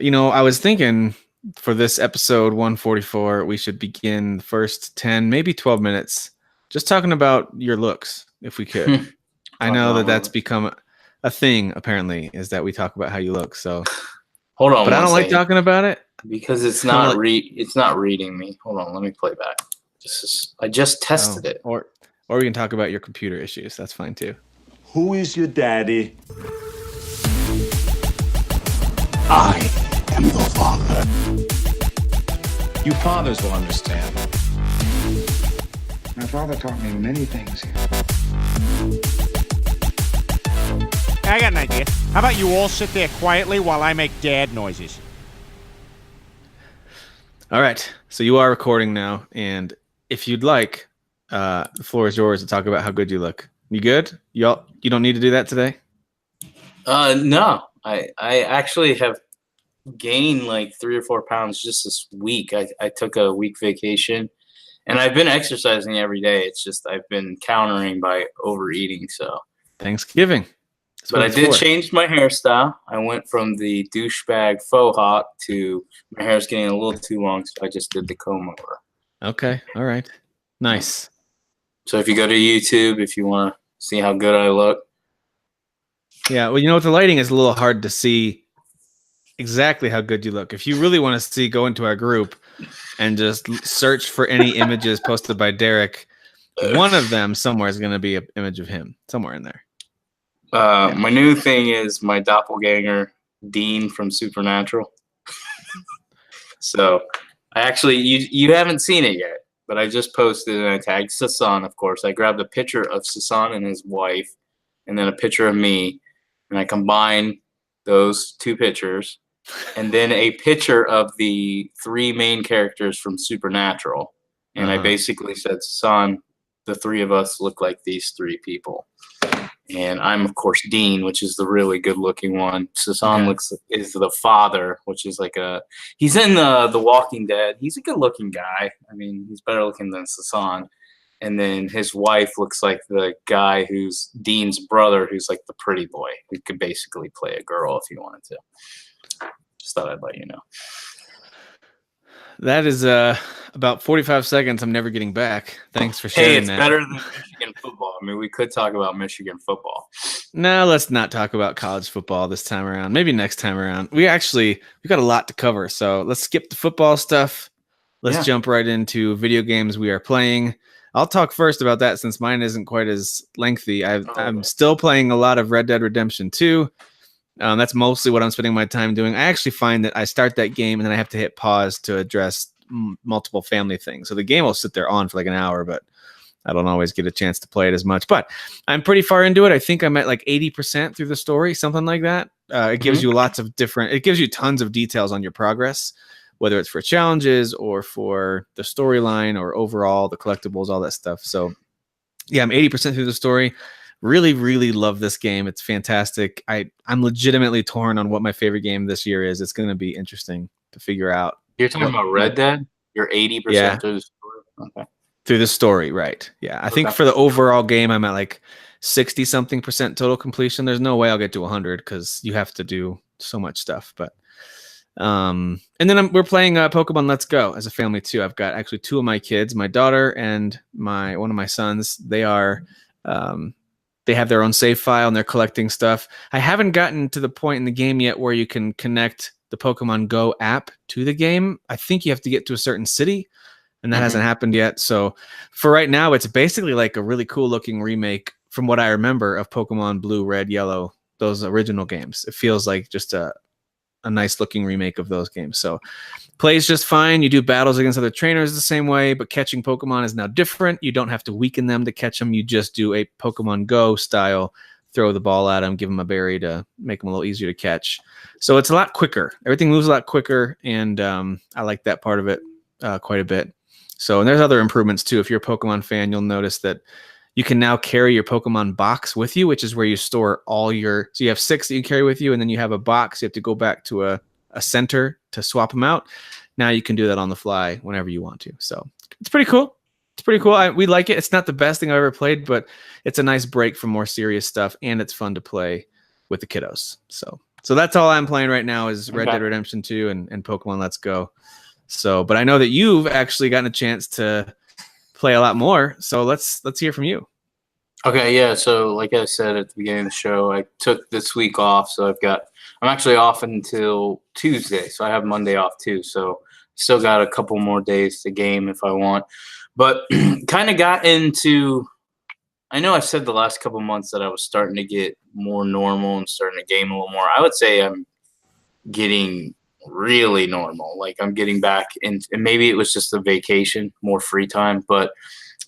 I was thinking for this episode 144, we should begin the first 10, maybe 12 minutes just talking about your looks, if we could. I know that that's become a thing, apparently, is that we talk about how you look. So, hold on, but I don't like talking about it because it's not it's not reading me. Hold on, let me play back. I just tested it. Or we can talk about your computer issues. That's fine too. Who is your daddy? I am your father. You fathers will understand. My father taught me many things. I got an idea. How about you all sit there quietly while I make dad noises? All right. So you are recording now, and if you'd like, the floor is yours to talk about how good you look. You good? You don't need to do that today? No. I actually have gained like 3 or 4 pounds just this week. I took a week vacation, and I've been exercising every day. It's just I've been countering by overeating. So Thanksgiving. But I did change my hairstyle. I went from the douchebag faux hawk to my hair's getting a little too long, so I just did the comb over. Okay. All right. Nice. So if you go to YouTube, if you want to see how good I look. Yeah. Well, with the lighting, it's a little hard to see exactly how good you look. If you really want to see, go into our group and just search for any images posted by Derek. One of them somewhere is going to be an image of him somewhere in there. My new thing is my doppelganger, Dean from Supernatural. So I actually, you haven't seen it yet, but I just posted and I tagged Sasan, of course. I grabbed a picture of Sasan and his wife and then a picture of me, and I combined those 2 pictures and then a picture of the 3 main characters from Supernatural. And I basically said, Sasan, the 3 of us look like these 3 people. And I'm, of course, Dean, which is the really good-looking one. Sasan is the father, which is like he's in the Walking Dead. He's a good-looking guy. I mean, he's better looking than Sasan. And then his wife looks like the guy who's Dean's brother, who's like the pretty boy, who could basically play a girl if he wanted to. Just thought I'd let you know. That is about 45 seconds I'm never getting back. Thanks for sharing that. Hey, it's better than Michigan football. I mean, we could talk about Michigan football. No, let's not talk about college football this time around. Maybe next time around. We got a lot to cover, so let's skip the football stuff. Let's jump right into video games we are playing. I'll talk first about that since mine isn't quite as lengthy. I'm still playing a lot of Red Dead Redemption 2. That's mostly what I'm spending my time doing. I actually find that I start that game and then I have to hit pause to address multiple family things. So the game will sit there on for like an hour, but I don't always get a chance to play it as much. But I'm pretty far into it. I think I'm at like 80% through the story, something like that. It gives you it gives you tons of details on your progress, whether it's for challenges or for the storyline or overall the collectibles, all that stuff. So yeah, I'm 80% through the story. Really, really love this game. It's fantastic. I'm legitimately torn on what my favorite game this year is. It's going to be interesting to figure out. You're talking about Red Dead? You're 80% through the story? Okay. Through the story, right. Yeah. I think for the overall game, I'm at like 60-something% total completion. There's no way I'll get to 100 because you have to do so much stuff. But and then we're playing Pokemon Let's Go as a family too. I've got actually 2 of my kids, my daughter and one of my sons. They are they have their own save file and they're collecting stuff. I haven't gotten to the point in the game yet where you can connect the Pokemon Go app to the game. I think you have to get to a certain city, and that hasn't happened yet. So for right now, it's basically like a really cool looking remake from what I remember of Pokemon Blue, Red, Yellow, those original games. It feels like just a nice looking remake of those games. So plays just fine. You do battles against other trainers the same way, but catching Pokemon is now different. You don't have to weaken them to catch them. You just do a Pokemon Go style, throw the ball at them, give them a berry to make them a little easier to catch. So it's a lot quicker. Everything moves a lot quicker, and I like that part of it quite a bit. So, and there's other improvements too. If you're a Pokemon fan, you'll notice that you can now carry your Pokemon box with you, which is where you store all your... So you have 6 that you carry with you, and then you have a box. You have to go back to a center to swap them out. Now you can do that on the fly whenever you want to. So it's pretty cool. It's pretty cool. We like it. It's not the best thing I've ever played, but it's a nice break from more serious stuff, and it's fun to play with the kiddos. So So that's all I'm playing right now is Red Okay. Dead Redemption 2 and Pokemon Let's Go. So, but I know that you've actually gotten a chance to play a lot more. So let's hear from you. Okay, yeah. So, like I said at the beginning of the show, I took this week off, so I'm actually off until Tuesday, so I have Monday off too. So, still got a couple more days to game if I want, but kind of got into. I know I've said the last couple months that I was starting to get more normal and starting to game a little more. I would say I'm getting really normal. Like I'm getting back in, and maybe it was just a vacation, more free time, but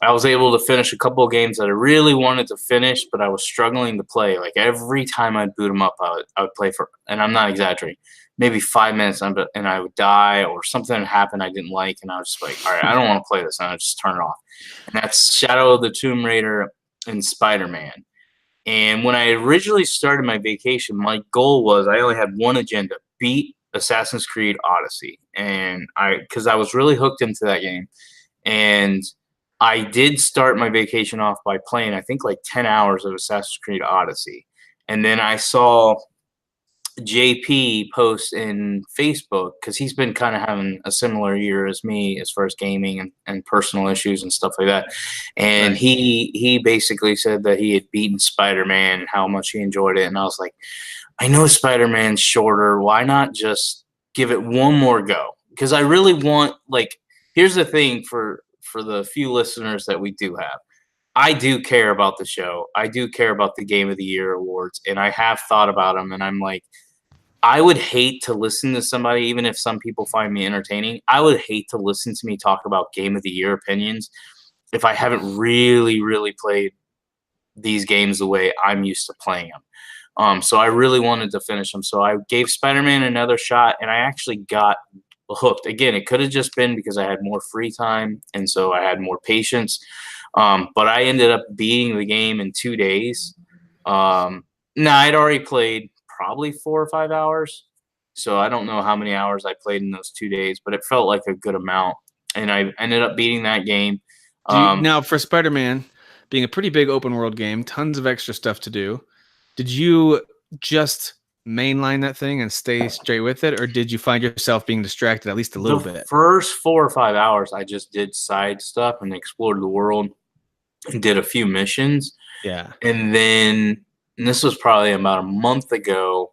I was able to finish a couple of games that I really wanted to finish, but I was struggling to play. Like every time I'd boot them up, I would play for, and I'm not exaggerating, maybe 5 minutes, and I would die or something had happened I didn't like, and I was just like, all right, I don't want to play this, and I would just turn it off. And that's Shadow of the Tomb Raider and Spider-Man. And when I originally started my vacation, my goal was I only had one agenda: beat Assassin's Creed Odyssey. And because I was really hooked into that game, and I did start my vacation off by playing, I think, like 10 hours of Assassin's Creed Odyssey. And then I saw JP post in Facebook, because he's been kind of having a similar year as me as far as gaming and personal issues and stuff like that. And he basically said that he had beaten Spider-Man and how much he enjoyed it. And I was like, I know Spider-Man's shorter. Why not just give it one more go? Because I really want, like, here's the thing for the few listeners that we do have. I do care about the show. I do care about the Game of the Year awards, and I have thought about them, and I'm like, I would hate to listen to somebody, even if some people find me entertaining, I would hate to listen to me talk about Game of the Year opinions if I haven't really, really played these games the way I'm used to playing them. So I really wanted to finish them. So I gave Spider-Man another shot, and I actually got hooked. Again, it could have just been because I had more free time, and so I had more patience. But I ended up beating the game in 2 days. I'd already played probably 4 or 5 hours, so I don't know how many hours I played in those 2 days, but it felt like a good amount, and I ended up beating that game. Now, for Spider-Man being a pretty big open world game, tons of extra stuff to do, did you just mainline that thing and stay straight with it, or did you find yourself being distracted at least a little bit? First 4 or 5 hours, I just did side stuff and explored the world and did a few missions. Yeah. And then, and this was probably about a month ago,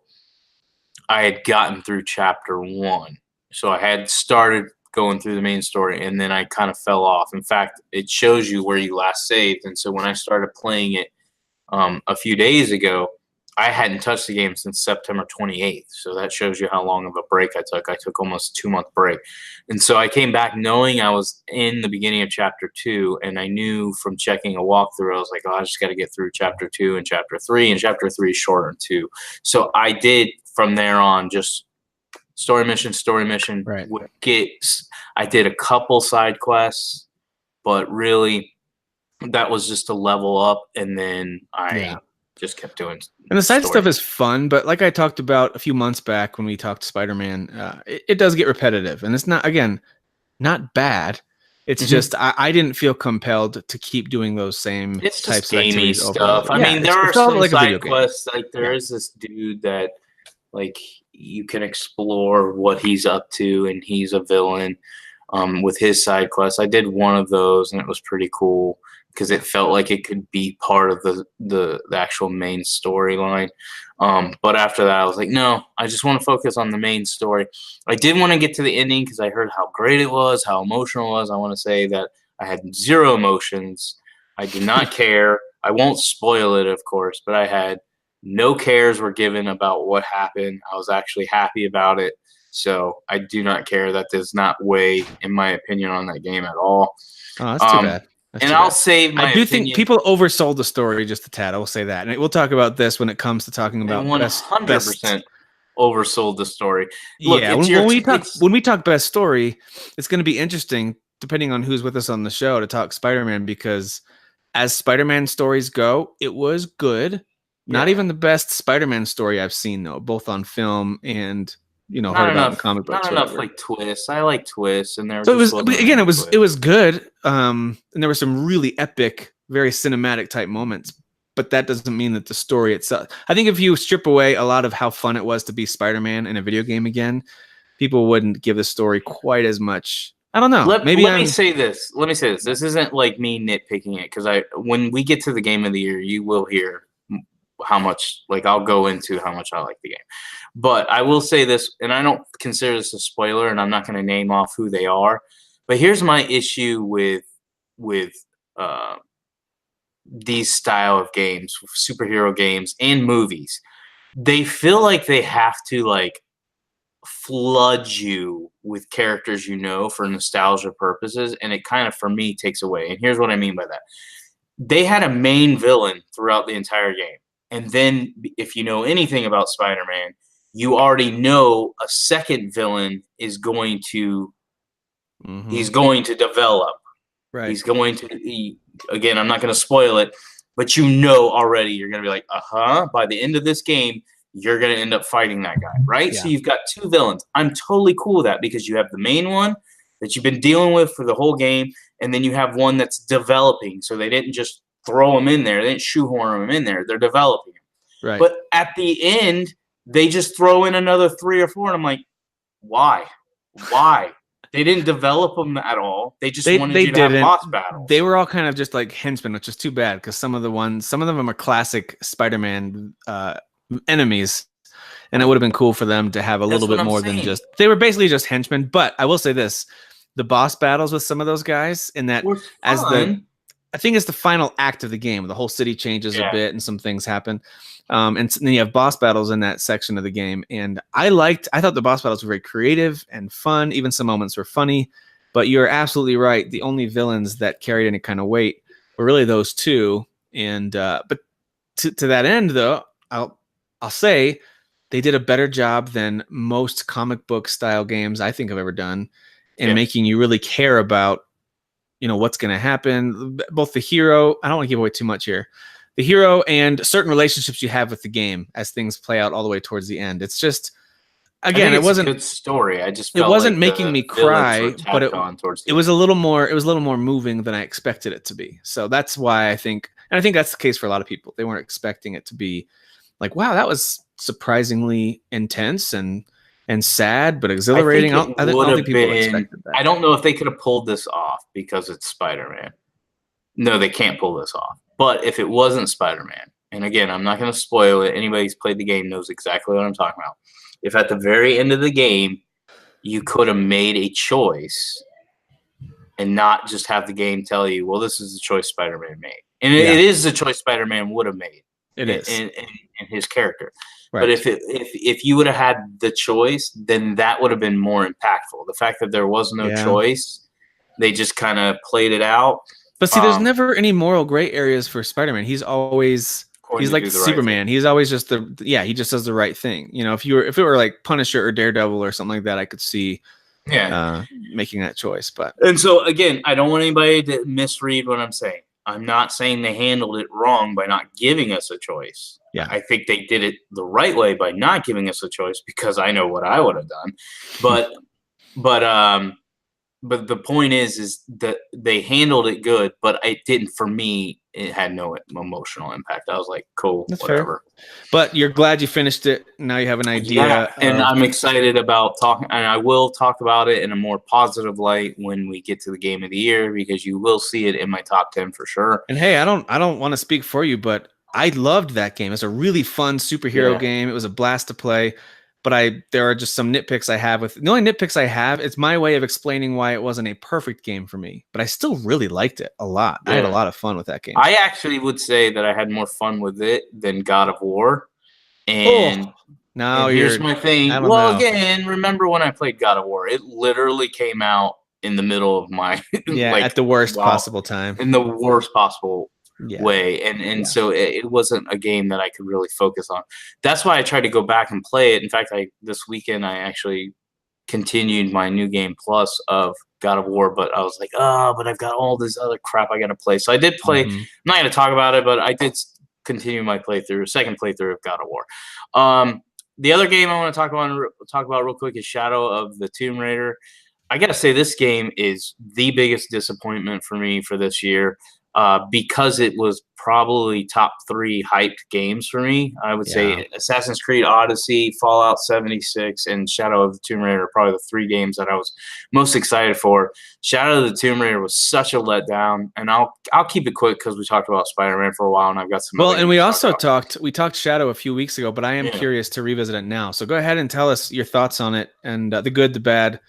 I had gotten through chapter 1. So I had started going through the main story, and then I kind of fell off. In fact, it shows you where you last saved. And so when I started playing it a few days ago, I hadn't touched the game since September 28th. So that shows you how long of a break I took. I took almost a 2-month break. And so I came back knowing I was in the beginning of chapter 2. And I knew from checking a walkthrough, I was like, oh, I just got to get through chapter 2 and chapter 3. And chapter 3 is shorter too. So I did from there on just story mission. Right. I did a couple side quests, but really that was just to level up. And then I just kept doing. And the side stuff is fun, but like I talked about a few months back when we talked Spider-Man, it does get repetitive, and it's not, again, not bad. It's just I didn't feel compelled to keep doing those same It's types just of gamey activities stuff. over. I mean, there are some like side quests. Like there is this dude that, like, you can explore what he's up to, and he's a villain with his side quests. I did one of those, and it was pretty cool, because it felt like it could be part of the actual main storyline. But after that, I was like, no, I just want to focus on the main story. I did want to get to the ending because I heard how great it was, how emotional it was. I want to say that I had zero emotions. I did not care. I won't spoil it, of course, but I had no cares were given about what happened. I was actually happy about it. So I do not care. That does not weigh, in my opinion, on that game at all. Oh, that's too bad. And I'll save my I do opinion. think people oversold the story just a tad. I will say that. And we'll talk about this when it comes to talking about 100% oversold the story. Look, yeah, when we talk best story, it's going to be interesting, depending on who's with us on the show, to talk Spider-Man, because as Spider-Man stories go, it was good. Not even the best Spider-Man story I've seen, though, both on film and heard about in comic books. Not enough like twists. I like twists, and there. So it was good. And there were some really epic, very cinematic type moments. but that doesn't mean that the story itself. I think if you strip away a lot of how fun it was to be Spider-Man in a video game again, people wouldn't give the story quite as much. I don't know. Let Maybe me say this. Let me say this. This isn't like me nitpicking it, because when we get to the game of the year, you will hear how much, like, I'll go into how much I like the game. But I will say this, and I don't consider this a spoiler, and I'm not going to name off who they are. But here's my issue with these style of games, superhero games and movies. They feel like they have to like flood you with characters for nostalgia purposes, and it kind of, for me, takes away. And here's what I mean by that. They had a main villain throughout the entire game. And then if you know anything about Spider-Man, you already know a second villain is going to he's going to develop. Right. He's going to again, I'm not going to spoil it, but already you're going to be like, by the end of this game, you're going to end up fighting that guy, right? Yeah. So you've got two villains. I'm totally cool with that, because you have the main one that you've been dealing with for the whole game, and then you have one that's developing. So they didn't just throw him in there. They didn't shoehorn him in there. They're developing him. Right. But at the end, they just throw in another 3 or 4, and I'm like, why? Why? They didn't develop them at all. They just wanted you to have boss battles. They were all kind of just like henchmen, which is too bad, because some of them are classic Spider-Man enemies, and it would have been cool for them to have a little bit more than just. They were basically just henchmen. But I will say this: the boss battles with some of those guys in that, I think it's the final act of the game. The whole city changes a bit, and some things happen. And then you have boss battles in that section of the game. And I thought the boss battles were very creative and fun. Even some moments were funny. But you're absolutely right. The only villains that carried any kind of weight were really those two. And but to that end, though, I'll say they did a better job than most comic book style games I think I've ever done in making you really care about, what's going to happen. Both the hero, I don't want to give away too much here, the hero and certain relationships you have with the game as things play out all the way towards the end. It's just, again, it wasn't a good story. I just it felt wasn't like making me cry, but it was a little more moving than I expected it to be. So that's why I think that's the case for a lot of people. They weren't expecting it to be like, wow, that was surprisingly intense and sad, but exhilarating. I don't think people expected that. I don't know if they could have pulled this off because it's Spider-Man. No, they can't pull this off. But if it wasn't Spider-Man, and again, I'm not going to spoil it. Anybody who's played the game knows exactly what I'm talking about. If at the very end of the game, you could have made a choice and not just have the game tell you, well, this is the choice Spider-Man made. And it is the choice Spider-Man would have made. It is. In his character. Right. But if you would have had the choice, then that would have been more impactful. The fact that there was no choice, they just kind of played it out. But see, there's never any moral gray areas for Spider-Man. He's always like Superman. He's always just he just does the right thing. If it were like Punisher or Daredevil or something like that, I could see making that choice. And so again, I don't want anybody to misread what I'm saying. I'm not saying they handled it wrong by not giving us a choice. Yeah. I think they did it the right way by not giving us a choice, because I know what I would have done. But the point is that they handled it good, but it didn't, for me, it had no emotional impact. I was like, cool, that's whatever. Fair. But you're glad you finished it. Now you have an idea. Yeah, and I'm excited about talking, and I will talk about it in a more positive light when we get to the game of the year, because you will see it in my top 10 for sure. And hey, I don't want to speak for you, but I loved that game. It's a really fun superhero game. It was a blast to play. But there are just some nitpicks I have with the only nitpicks I have. It's my way of explaining why it wasn't a perfect game for me, but I still really liked it a lot. I had a lot of fun with that game. I actually would say that I had more fun with it than God of War. And here's my thing. Well, again, remember when I played God of War? It literally came out in the middle of my at the worst possible time. In the worst possible way, and so it wasn't a game that I could really focus on. That's why I tried to go back and play it. In fact, this weekend I actually continued my new game plus of God of War, but I was like, but I've got all this other crap I got to play. So I did play. I'm not going to talk about it, but I did continue my second playthrough of God of War. The other game I want to talk about real quick is Shadow of the Tomb Raider. I got to say, this game is the biggest disappointment for me for this year. because it was probably top 3 hyped games for me. I would say Assassin's Creed Odyssey, Fallout 76, and Shadow of the Tomb Raider are probably the 3 games that I was most excited for. Shadow of the Tomb Raider was such a letdown, and I'll keep it quick because we talked about Spider-Man for a while, and I've got some. Well, and we also talked Shadow a few weeks ago, but I am curious to revisit it now. So go ahead and tell us your thoughts on it, and the good, the bad.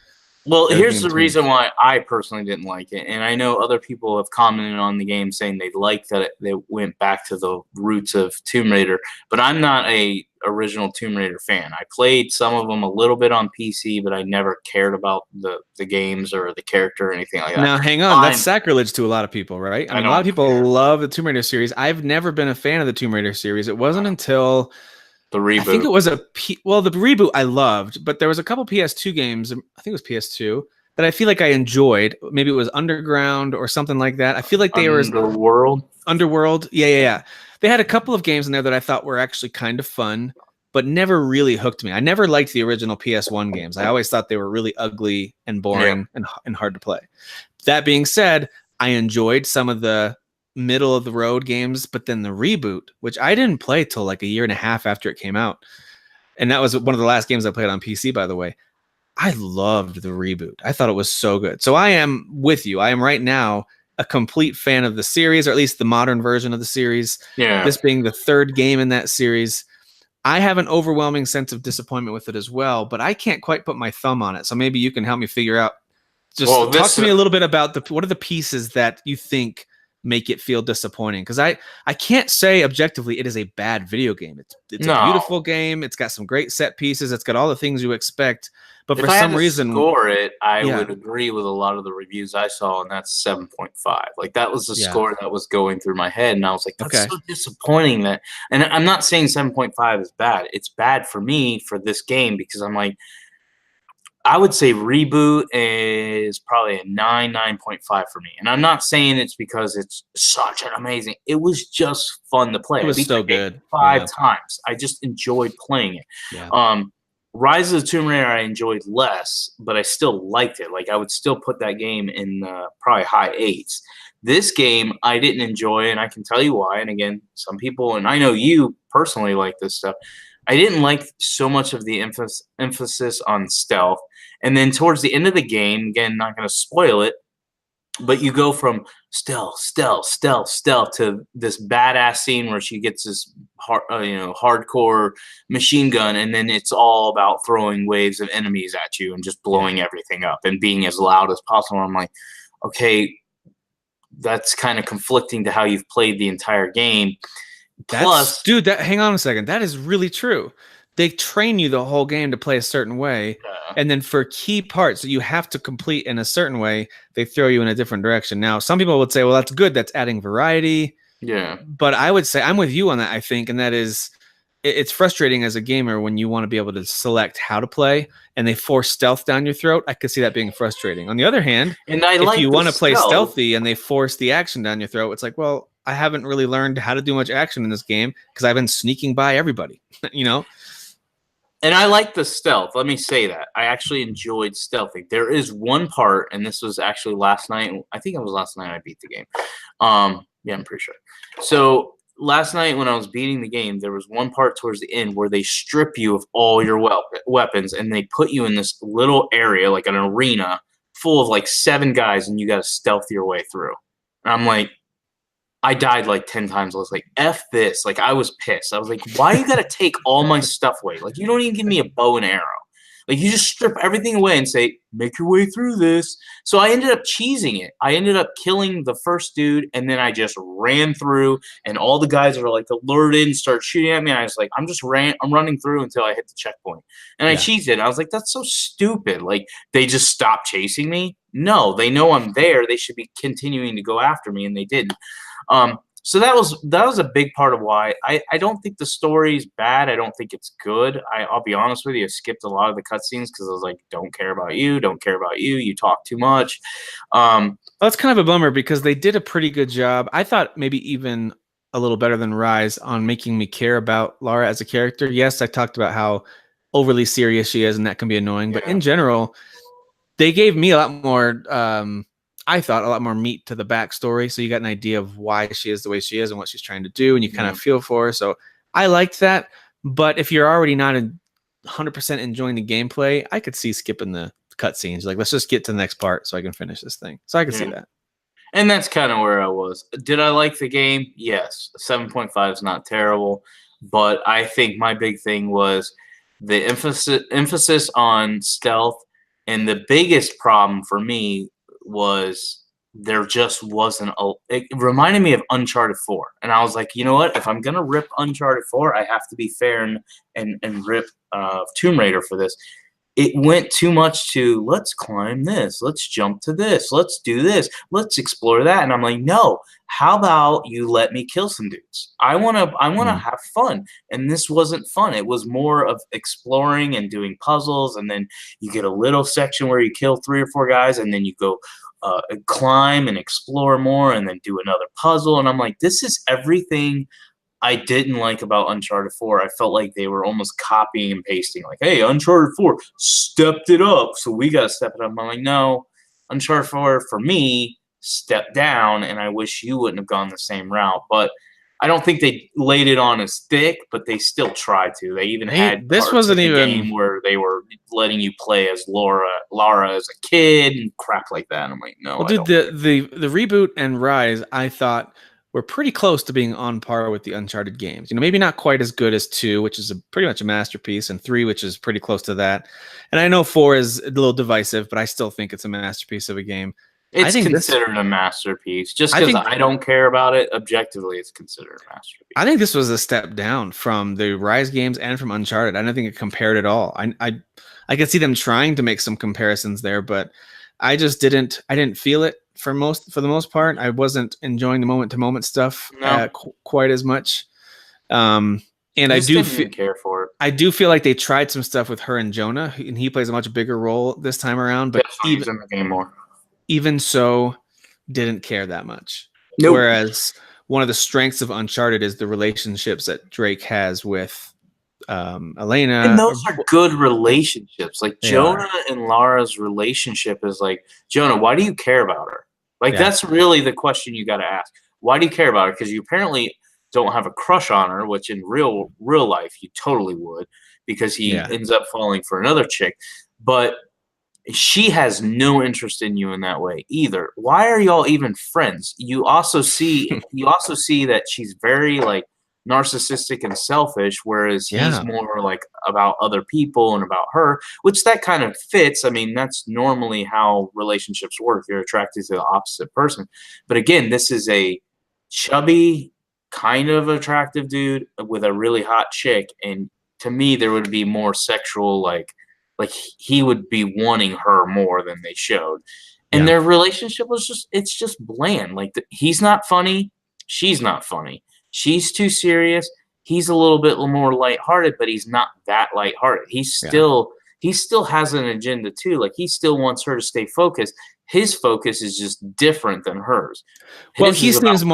Well, here's the reason why I personally didn't like it, and I know other people have commented on the game saying they like that they went back to the roots of Tomb Raider, but I'm not a original Tomb Raider fan. I played some of them a little bit on PC, but I never cared about the games or the character or anything like that. Now, hang on. That's sacrilege to a lot of people, right? I mean, a lot of people love the Tomb Raider series. I've never been a fan of the Tomb Raider series. It wasn't until the reboot. I think it was the reboot I loved, but there was a couple PS2 games, I think it was PS2, that I feel like I enjoyed. Maybe it was Underground or something like that. I feel like they were Underworld. Yeah. They had a couple of games in there that I thought were actually kind of fun, but never really hooked me. I never liked the original PS1 games. I always thought they were really ugly and boring and hard to play. That being said, I enjoyed some of the middle of the road games, but then the reboot, which I didn't play till like a year and a half after it came out, and that was one of the last games I played on PC, by the way. I loved the reboot. I thought it was so good. So I am with you. I am right now a complete fan of the series, or at least the modern version of the series. Yeah. This being the 3rd game in that series. I have an overwhelming sense of disappointment with it as well, but I can't quite put my thumb on it. So maybe you can help me figure out. Just talk to me a little bit about what are the pieces that you think make it feel disappointing, because I can't say objectively it is a bad video game. It's a beautiful game. It's got some great set pieces. It's got all the things you expect. But if for some reason, score it, I would agree with a lot of the reviews I saw, and that's 7.5. Like that was the score that was going through my head, and I was like, that's so disappointing. That, and I'm not saying 7.5 is bad. It's bad for me for this game because I'm like, I would say reboot is probably a 9.5 for me. And I'm not saying it's because it's such an amazing. It was just fun to play. It was so good. 5 times. I just enjoyed playing it. Yeah. Rise of the Tomb Raider I enjoyed less, but I still liked it. Like I would still put that game in probably high 8s. This game I didn't enjoy, and I can tell you why. And again, some people, and I know you personally like this stuff. I didn't like so much of the emphasis on stealth. And then towards the end of the game, again, not going to spoil it, but you go from stealth to this badass scene where she gets this hardcore machine gun, and then it's all about throwing waves of enemies at you and just blowing everything up and being as loud as possible. I'm like, okay, that's kind of conflicting to how you've played the entire game. Plus, dude, hang on a second. That is really true. They train you the whole game to play a certain way, and then for key parts that you have to complete in a certain way, they throw you in a different direction. Now, some people would say, well, that's good. That's adding variety. Yeah. But I would say I'm with you on that, I think, and that is it's frustrating as a gamer when you want to be able to select how to play and they force stealth down your throat. I could see that being frustrating. On the other hand, if you want to play stealthy and they force the action down your throat, it's like, well, I haven't really learned how to do much action in this game because I've been sneaking by everybody, And I like the stealth. Let me say that. I actually enjoyed stealthing. There is one part, and this was actually last night. I think it was last night I beat the game. Yeah, I'm pretty sure. So last night when I was beating the game, there was one part towards the end where they strip you of all your weapons, and they put you in this little area, like an arena, full of like 7 guys, and you got to stealth your way through. And I'm like, I died like 10 times. I was like, F this. Like, I was pissed. I was like, why you got to take all my stuff away? Like, you don't even give me a bow and arrow. Like, you just strip everything away and say, make your way through this. So I ended up cheesing it. I ended up killing the first dude, and then I just ran through, and all the guys were like alerted and start shooting at me. And I was like, I'm running through until I hit the checkpoint. And I cheesed. I was like, that's so stupid. Like, they just stopped chasing me? No, they know I'm there. They should be continuing to go after me, and they didn't. So that was a big part of why I don't think the story's bad. I don't think it's good. I'll be honest with you. I skipped a lot of the cutscenes because I was like, don't care about you. You talk too much. That's kind of a bummer because they did a pretty good job. I thought maybe even a little better than Rise on making me care about Lara as a character. Yes, I talked about how overly serious she is, and that can be annoying. But in general, they gave me a lot more I thought, a lot more meat to the backstory. So you got an idea of why she is the way she is and what she's trying to do, and you kind of feel for her. So I liked that. But if you're already not 100% enjoying the gameplay, I could see skipping the cutscenes. Like, let's just get to the next part so I can finish this thing. So I can see that. And that's kind of where I was. Did I like the game? Yes. 7.5 is not terrible. But I think my big thing was the emphasis on stealth. And the biggest problem for me was there just wasn't it reminded me of Uncharted 4. And I was like, you know what? If I'm going to rip Uncharted 4, I have to be fair and rip Tomb Raider for this. It went too much to, let's climb this, let's jump to this, let's do this, let's explore that. And I'm like, no, how about you let me kill some dudes? I want to have fun. And this wasn't fun. It was more of exploring and doing puzzles. And then you get a little section where you kill 3 or 4 guys, and then you go climb and explore more, and then do another puzzle. And I'm like, this is everything I didn't like about Uncharted 4. I felt like they were almost copying and pasting. Like, hey, Uncharted 4 stepped it up, so we got to step it up. I'm like, no, Uncharted 4 for me stepped down, and I wish you wouldn't have gone the same route. But I don't think they laid it on as thick, but they still tried to. They even had this wasn't even game where they were letting you play as Lara as a kid and crap like that. I'm like, no. Well, dude, the reboot and Rise, I thought, were pretty close to being on par with the Uncharted games. You know, maybe not quite as good as 2, which is pretty much a masterpiece, and 3, which is pretty close to that. And I know 4 is a little divisive, but I still think it's a masterpiece of a game. It's considered a masterpiece. Just because I don't care about it, objectively, it's considered a masterpiece. I think this was a step down from the Rise games and from Uncharted. I don't think it compared at all. I could see them trying to make some comparisons there, but I just didn't. I didn't feel it for the most part. I wasn't enjoying the moment to moment stuff quite as much. And I do care for it. I do feel like they tried some stuff with her and Jonah, and he plays a much bigger role this time around. But even in the game more. Even so, didn't care that much. Nope. Whereas one of the strengths of Uncharted is the relationships that Drake has with Elena. And those are good relationships. Like Jonah and Lara's relationship is like, Jonah, why do you care about her? Like, that's really the question you got to ask. Why do you care about her? Because you apparently don't have a crush on her, which in real life you totally would, because he ends up falling for another chick. But she has no interest in you in that way either. Why are y'all even friends? You also see that she's very like narcissistic and selfish, whereas he's more like about other people and about her, which that kind of fits. I mean, that's normally how relationships work. You're attracted to the opposite person. But again, this is a chubby, kind of attractive dude with a really hot chick. And to me, there would be more sexual, like he would be wanting her more than they showed. And their relationship was it's just bland. Like, he's not funny. She's not funny. She's too serious. He's a little bit more lighthearted, but he's not that lighthearted. He still has an agenda too. Like, he still wants her to stay focused. His focus is just different than hers. Well, he seems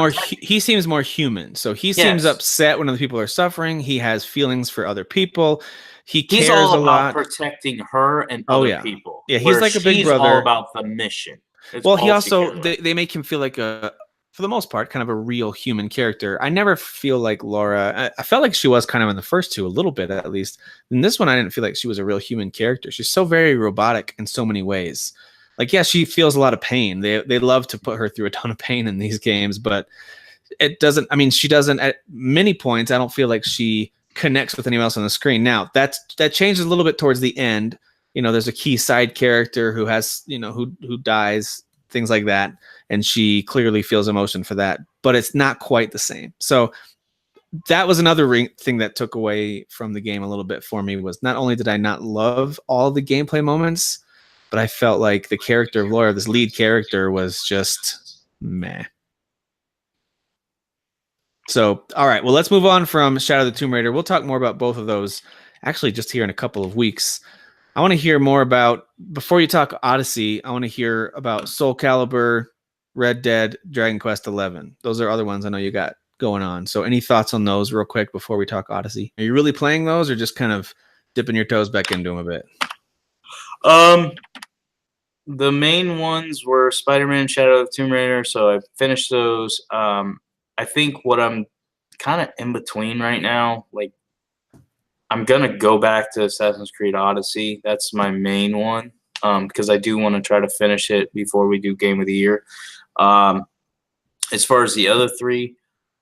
more human. So he seems upset when other people are suffering. He has feelings for other people. He's all a about protecting her and other people. Yeah, he's like a big brother. All about the mission. Well, he also they make him feel like for the most part, kind of a real human character. I never feel like Laura. I felt like she was kind of in the first 2 a little bit, at least. In this one, I didn't feel like she was a real human character. She's so very robotic in so many ways. Like, she feels a lot of pain. They love to put her through a ton of pain in these games, but it doesn't. I mean, she doesn't at many points. I don't feel like she connects with anyone else on the screen. Now that changes a little bit towards the end. You know, there's a key side character who has, who dies, things like that, and she clearly feels emotion for that, but it's not quite the same. So that was another thing that took away from the game a little bit for me, was not only did I not love all the gameplay moments, but I felt like the character of Laura, this lead character, was just meh. So, all right, well, let's move on from Shadow of the Tomb Raider. We'll talk more about both of those actually just here in a couple of weeks. I want to hear more about, before you talk Odyssey, I want to hear about Soul Calibur, Red Dead, Dragon Quest XI. Those are other ones I know you got going on. So any thoughts on those real quick before we talk Odyssey? Are you really playing those, or just kind of dipping your toes back into them a bit? the main ones were Spider-Man, Shadow of the Tomb Raider, so I finished those. I think what I'm kind of in between right now, like I'm gonna go back to Assassin's Creed Odyssey. That's my main one, because I do want to try to finish it before we do Game of the Year. As far as the other three,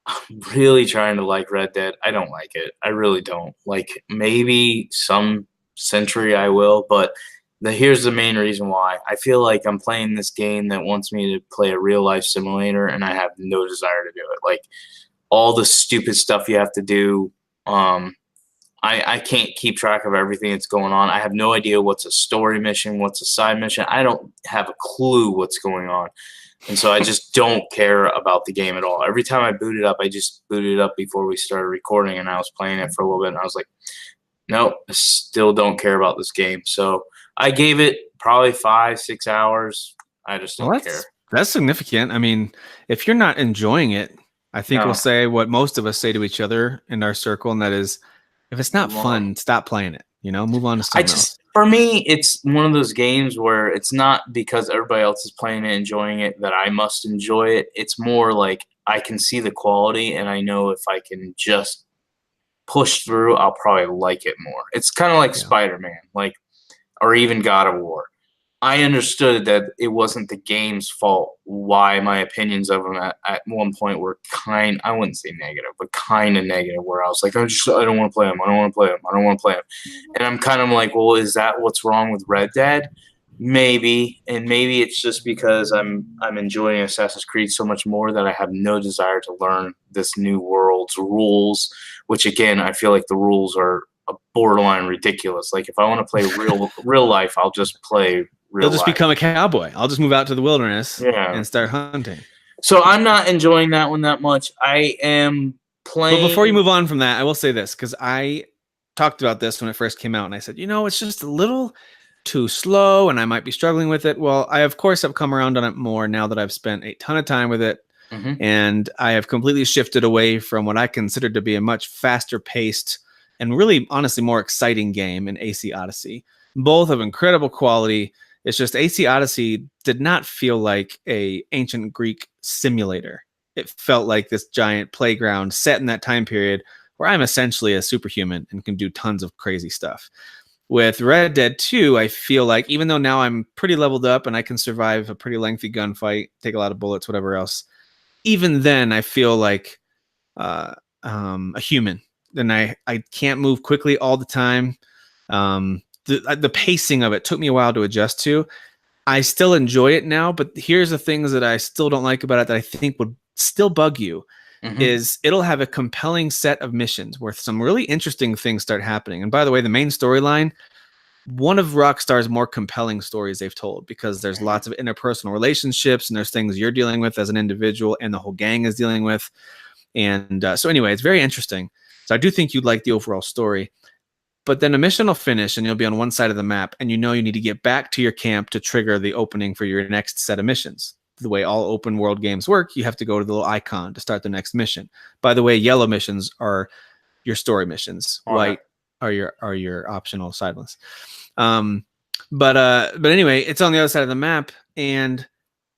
I'm really trying to like Red Dead. I don't like it. I really don't. Like maybe some Century I will, but here's the main reason why. I feel like I'm playing this game that wants me to play a real life simulator, and I have no desire to do it. Like all the stupid stuff you have to do. I can't keep track of everything that's going on. I have no idea what's a story mission, what's a side mission. I don't have a clue what's going on. And so I just don't care about the game at all. Every time I boot it up, I just booted it up before we started recording, and I was playing it for a little bit, and I was like, nope, I still don't care about this game. So I gave it probably 5-6 hours. I just don't care. That's significant. I mean, if you're not enjoying it, I think No. we'll say what most of us say to each other in our circle, and that is, if it's not Move on. fun, stop playing it. Move on to something else. For me, it's one of those games where it's not because everybody else is playing it, enjoying it, that I must enjoy it. It's more like I can see the quality, and I know if I can just push through, I'll probably like it more. It's kind of like Spider-Man, or even God of War. I understood that it wasn't the game's fault why my opinions of them at one point were I wouldn't say negative, but kind of negative, where I was like, I don't want to play them. I don't want to play them. I don't want to play them. And I'm kind of like, well, is that what's wrong with Red Dead? Maybe. And maybe it's just because I'm enjoying Assassin's Creed so much more that I have no desire to learn this new world's rules, which again, I feel like the rules are borderline ridiculous. Like if I want to play real life, I'll just play You'll just become a cowboy. I'll just move out to the wilderness and start hunting. So I'm not enjoying that one that much. I am playing. But before you move on from that, I will say this, because I talked about this when it first came out, and I said, it's just a little too slow, and I might be struggling with it. Well, I, of course, have come around on it more now that I've spent a ton of time with it, and I have completely shifted away from what I considered to be a much faster paced and really, honestly, more exciting game in AC Odyssey. Both of incredible quality. It's just AC Odyssey did not feel like a ancient Greek simulator. It felt like this giant playground set in that time period where I'm essentially a superhuman and can do tons of crazy stuff. With Red Dead 2, I feel like even though now I'm pretty leveled up and I can survive a pretty lengthy gunfight, take a lot of bullets, whatever else, even then I feel like a human. And I can't move quickly all the time. The pacing of it took me a while to adjust to. I still enjoy it now, but here's the things that I still don't like about it that I think would still bug you is it'll have a compelling set of missions where some really interesting things start happening. And by the way, the main storyline, one of Rockstar's more compelling stories they've told, because there's lots of interpersonal relationships and there's things you're dealing with as an individual and the whole gang is dealing with. And so anyway, it's very interesting. So I do think you'd like the overall story. But then a mission will finish and you'll be on one side of the map and you need to get back to your camp to trigger the opening for your next set of missions. The way all open world games work, you have to go to the little icon to start the next mission. By the way, yellow missions are your story missions. White are your optional side ones. But anyway, it's on the other side of the map and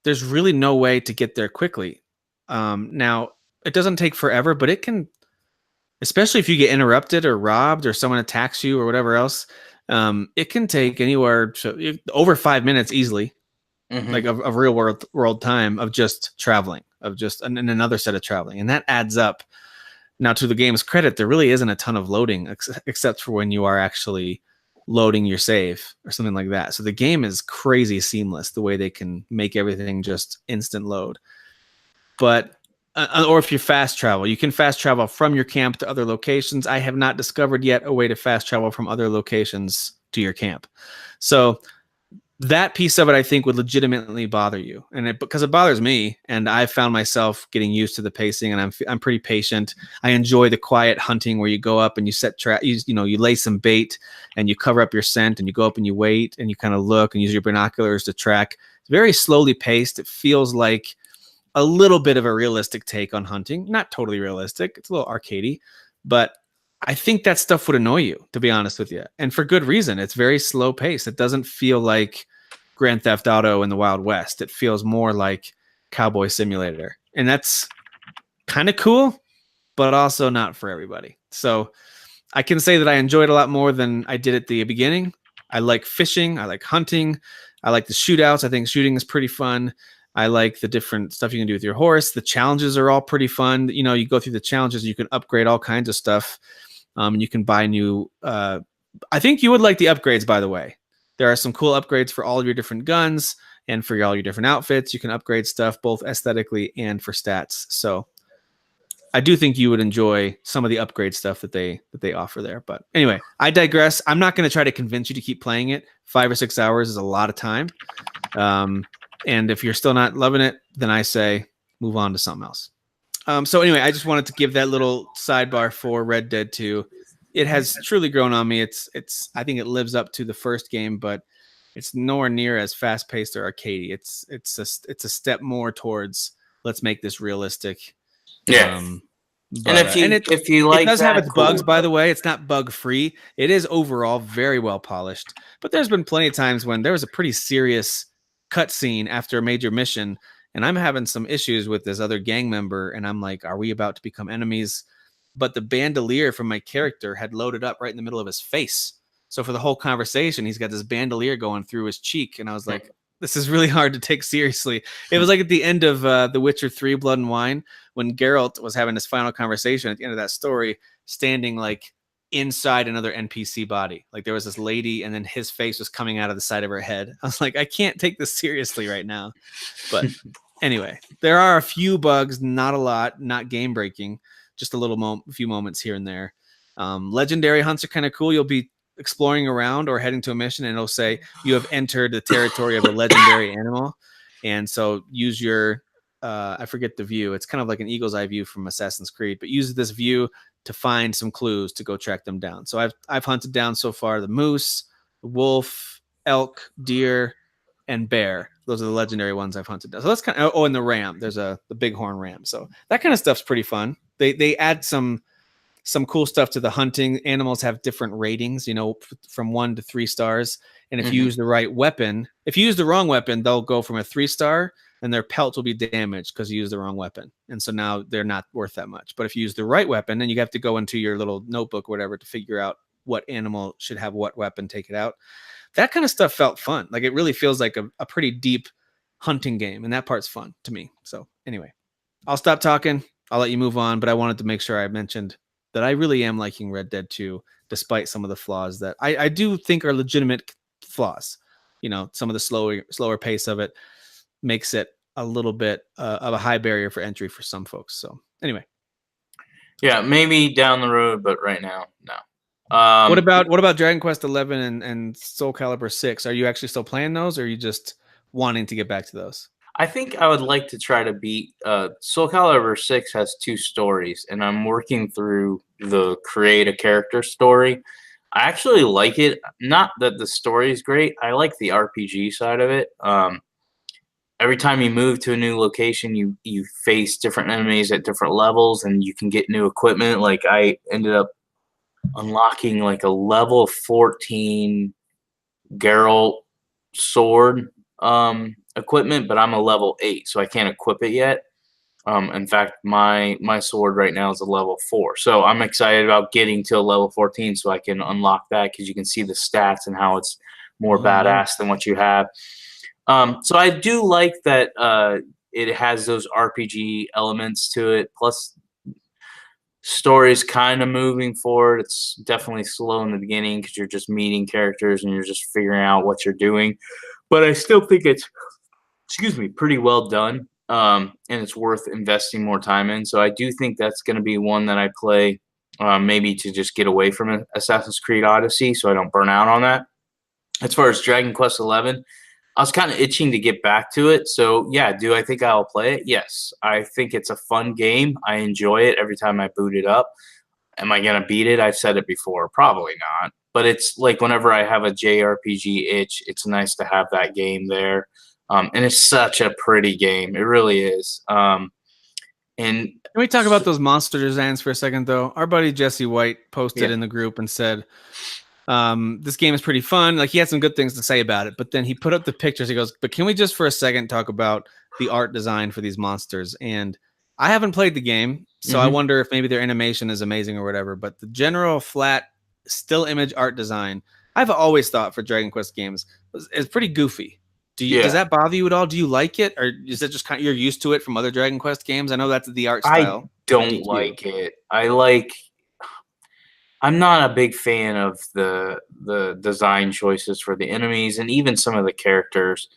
there's really no way to get there quickly. Now, it doesn't take forever, but it can, especially if you get interrupted or robbed or someone attacks you or whatever else, it can take anywhere to over 5 minutes easily, like of real world time of just traveling, of just another set of traveling. And that adds up. Now, to the game's credit, there really isn't a ton of loading except for when you are actually loading your save or something like that. So the game is crazy seamless, the way they can make everything just instant load. But or if you fast travel, you can fast travel from your camp to other locations. I have not discovered yet a way to fast travel from other locations to your camp. So that piece of it, I think, would legitimately bother you. And because it bothers me, and I found myself getting used to the pacing, and I'm pretty patient. I enjoy the quiet hunting where you go up and you set trap, you lay some bait and you cover up your scent and you go up and you wait and you kind of look and use your binoculars to track. It's very slowly paced. It feels like a little bit of a realistic take on hunting. Not totally realistic. It's a little arcadey, but I think that stuff would annoy you, to be honest with you. And for good reason. It's very slow paced. It doesn't feel like Grand Theft Auto in the Wild West. It feels more like Cowboy Simulator. And that's kind of cool, but also not for everybody. So I can say that I enjoyed a lot more than I did at the beginning. I like fishing. I like hunting. I like the shootouts. I think shooting is pretty fun. I like the different stuff you can do with your horse. The challenges are all pretty fun. You know, you go through the challenges, you can upgrade all kinds of stuff. And you can buy new. I think you would like the upgrades, by the way. There are some cool upgrades for all of your different guns and for all your different outfits. You can upgrade stuff both aesthetically and for stats. So I do think you would enjoy some of the upgrade stuff that they offer there. But anyway, I digress. I'm not going to try to convince you to keep playing it. 5 or 6 hours is a lot of time. And if you're still not loving it, then I say move on to something else. So anyway, I just wanted to give that little sidebar for Red Dead 2. It has truly grown on me. I think it lives up to the first game, but it's nowhere near as fast paced or arcadey. It's a step more towards let's make this realistic. Yeah. And if you like, it does that, have its bugs, by the way. It's not bug free. It is overall very well polished. But there's been plenty of times when there was a pretty serious cutscene after a major mission, and I'm having some issues with this other gang member, and I'm like, are we about to become enemies? But the bandolier from my character had loaded up right in the middle of his face. So for the whole conversation, he's got this bandolier going through his cheek, and I was like, this is really hard to take seriously. It was like at the end of The Witcher 3 Blood and Wine, when Geralt was having his final conversation at the end of that story, standing like inside another NPC body. Like there was this lady, and then his face was coming out of the side of her head. I was like, I can't take this seriously right now. But anyway, there are a few bugs, not a lot, not game breaking, just a few moments here and there. Legendary hunts are kind of cool. You'll be exploring around or heading to a mission, and it'll say you have entered the territory of a legendary animal. And so use your, I forget the view. It's kind of like an eagle's eye view from Assassin's Creed, but use this view to find some clues to go track them down. So I've hunted down so far the moose, the wolf, elk, deer, and bear. Those are the legendary ones I've hunted down. So that's kind of, and the ram. There's the bighorn ram. So that kind of stuff's pretty fun. They add some cool stuff to the hunting. Animals have different ratings, from 1 to 3 stars. And if you use the right weapon, if you use the wrong weapon, they'll go from a 3-star and their pelts will be damaged because you used the wrong weapon. And so now they're not worth that much. But if you use the right weapon, then you have to go into your little notebook or whatever to figure out what animal should have what weapon, take it out. That kind of stuff felt fun. Like it really feels like a pretty deep hunting game. And that part's fun to me. So anyway, I'll stop talking. I'll let you move on. But I wanted to make sure I mentioned that I really am liking Red Dead 2, despite some of the flaws that I do think are legitimate flaws. Some of the slower pace of it makes it a little bit of a high barrier for entry for some folks. So anyway. Yeah, maybe down the road, but right now, no. What about Dragon Quest 11 and Soul Calibur 6? Are you actually still playing those, or are you just wanting to get back to those? I think I would like to try to beat Soul Calibur 6 has 2 stories, and I'm working through the create a character story. I actually like it. Not that the story is great. I like the RPG side of it. Every time you move to a new location, you face different enemies at different levels, and you can get new equipment. Like I ended up unlocking like a level 14 Geralt sword equipment, but I'm a level 8, so I can't equip it yet. In fact, my sword right now is a level 4, so I'm excited about getting to a level 14 so I can unlock that, because you can see the stats and how it's more badass than what you have. So I do like that it has those RPG elements to it, plus story's kind of moving forward. It's definitely slow in the beginning because you're just meeting characters and you're just figuring out what you're doing, but I still think it's pretty well done, and it's worth investing more time in. So I do think that's going to be one that I play maybe to just get away from Assassin's Creed Odyssey so I don't burn out on that. As far as Dragon Quest 11, I was kind of itching to get back to it. So yeah, do I think I'll play it? Yes. I think it's a fun game. I enjoy it every time I boot it up. Am I going to beat it? I've said it before. Probably not. But it's like whenever I have a JRPG itch, it's nice to have that game there. And it's such a pretty game. It really is. And can we talk about those monster designs for a second, though? Our buddy Jesse White posted in the group and said, This game is pretty fun. Like, he had some good things to say about it, but then he put up the pictures. He goes, but can we just for a second talk about the art design for these monsters? And I haven't played the game, so I wonder if maybe their animation is amazing or whatever, but the general flat still image art design, I've always thought for Dragon Quest games is pretty goofy. Does that bother you at all? Do you like it, or is it just kind of you're used to it from other Dragon Quest games? I know that's the art style. I don't like it. I'm not a big fan of the design choices for the enemies and even some of the characters.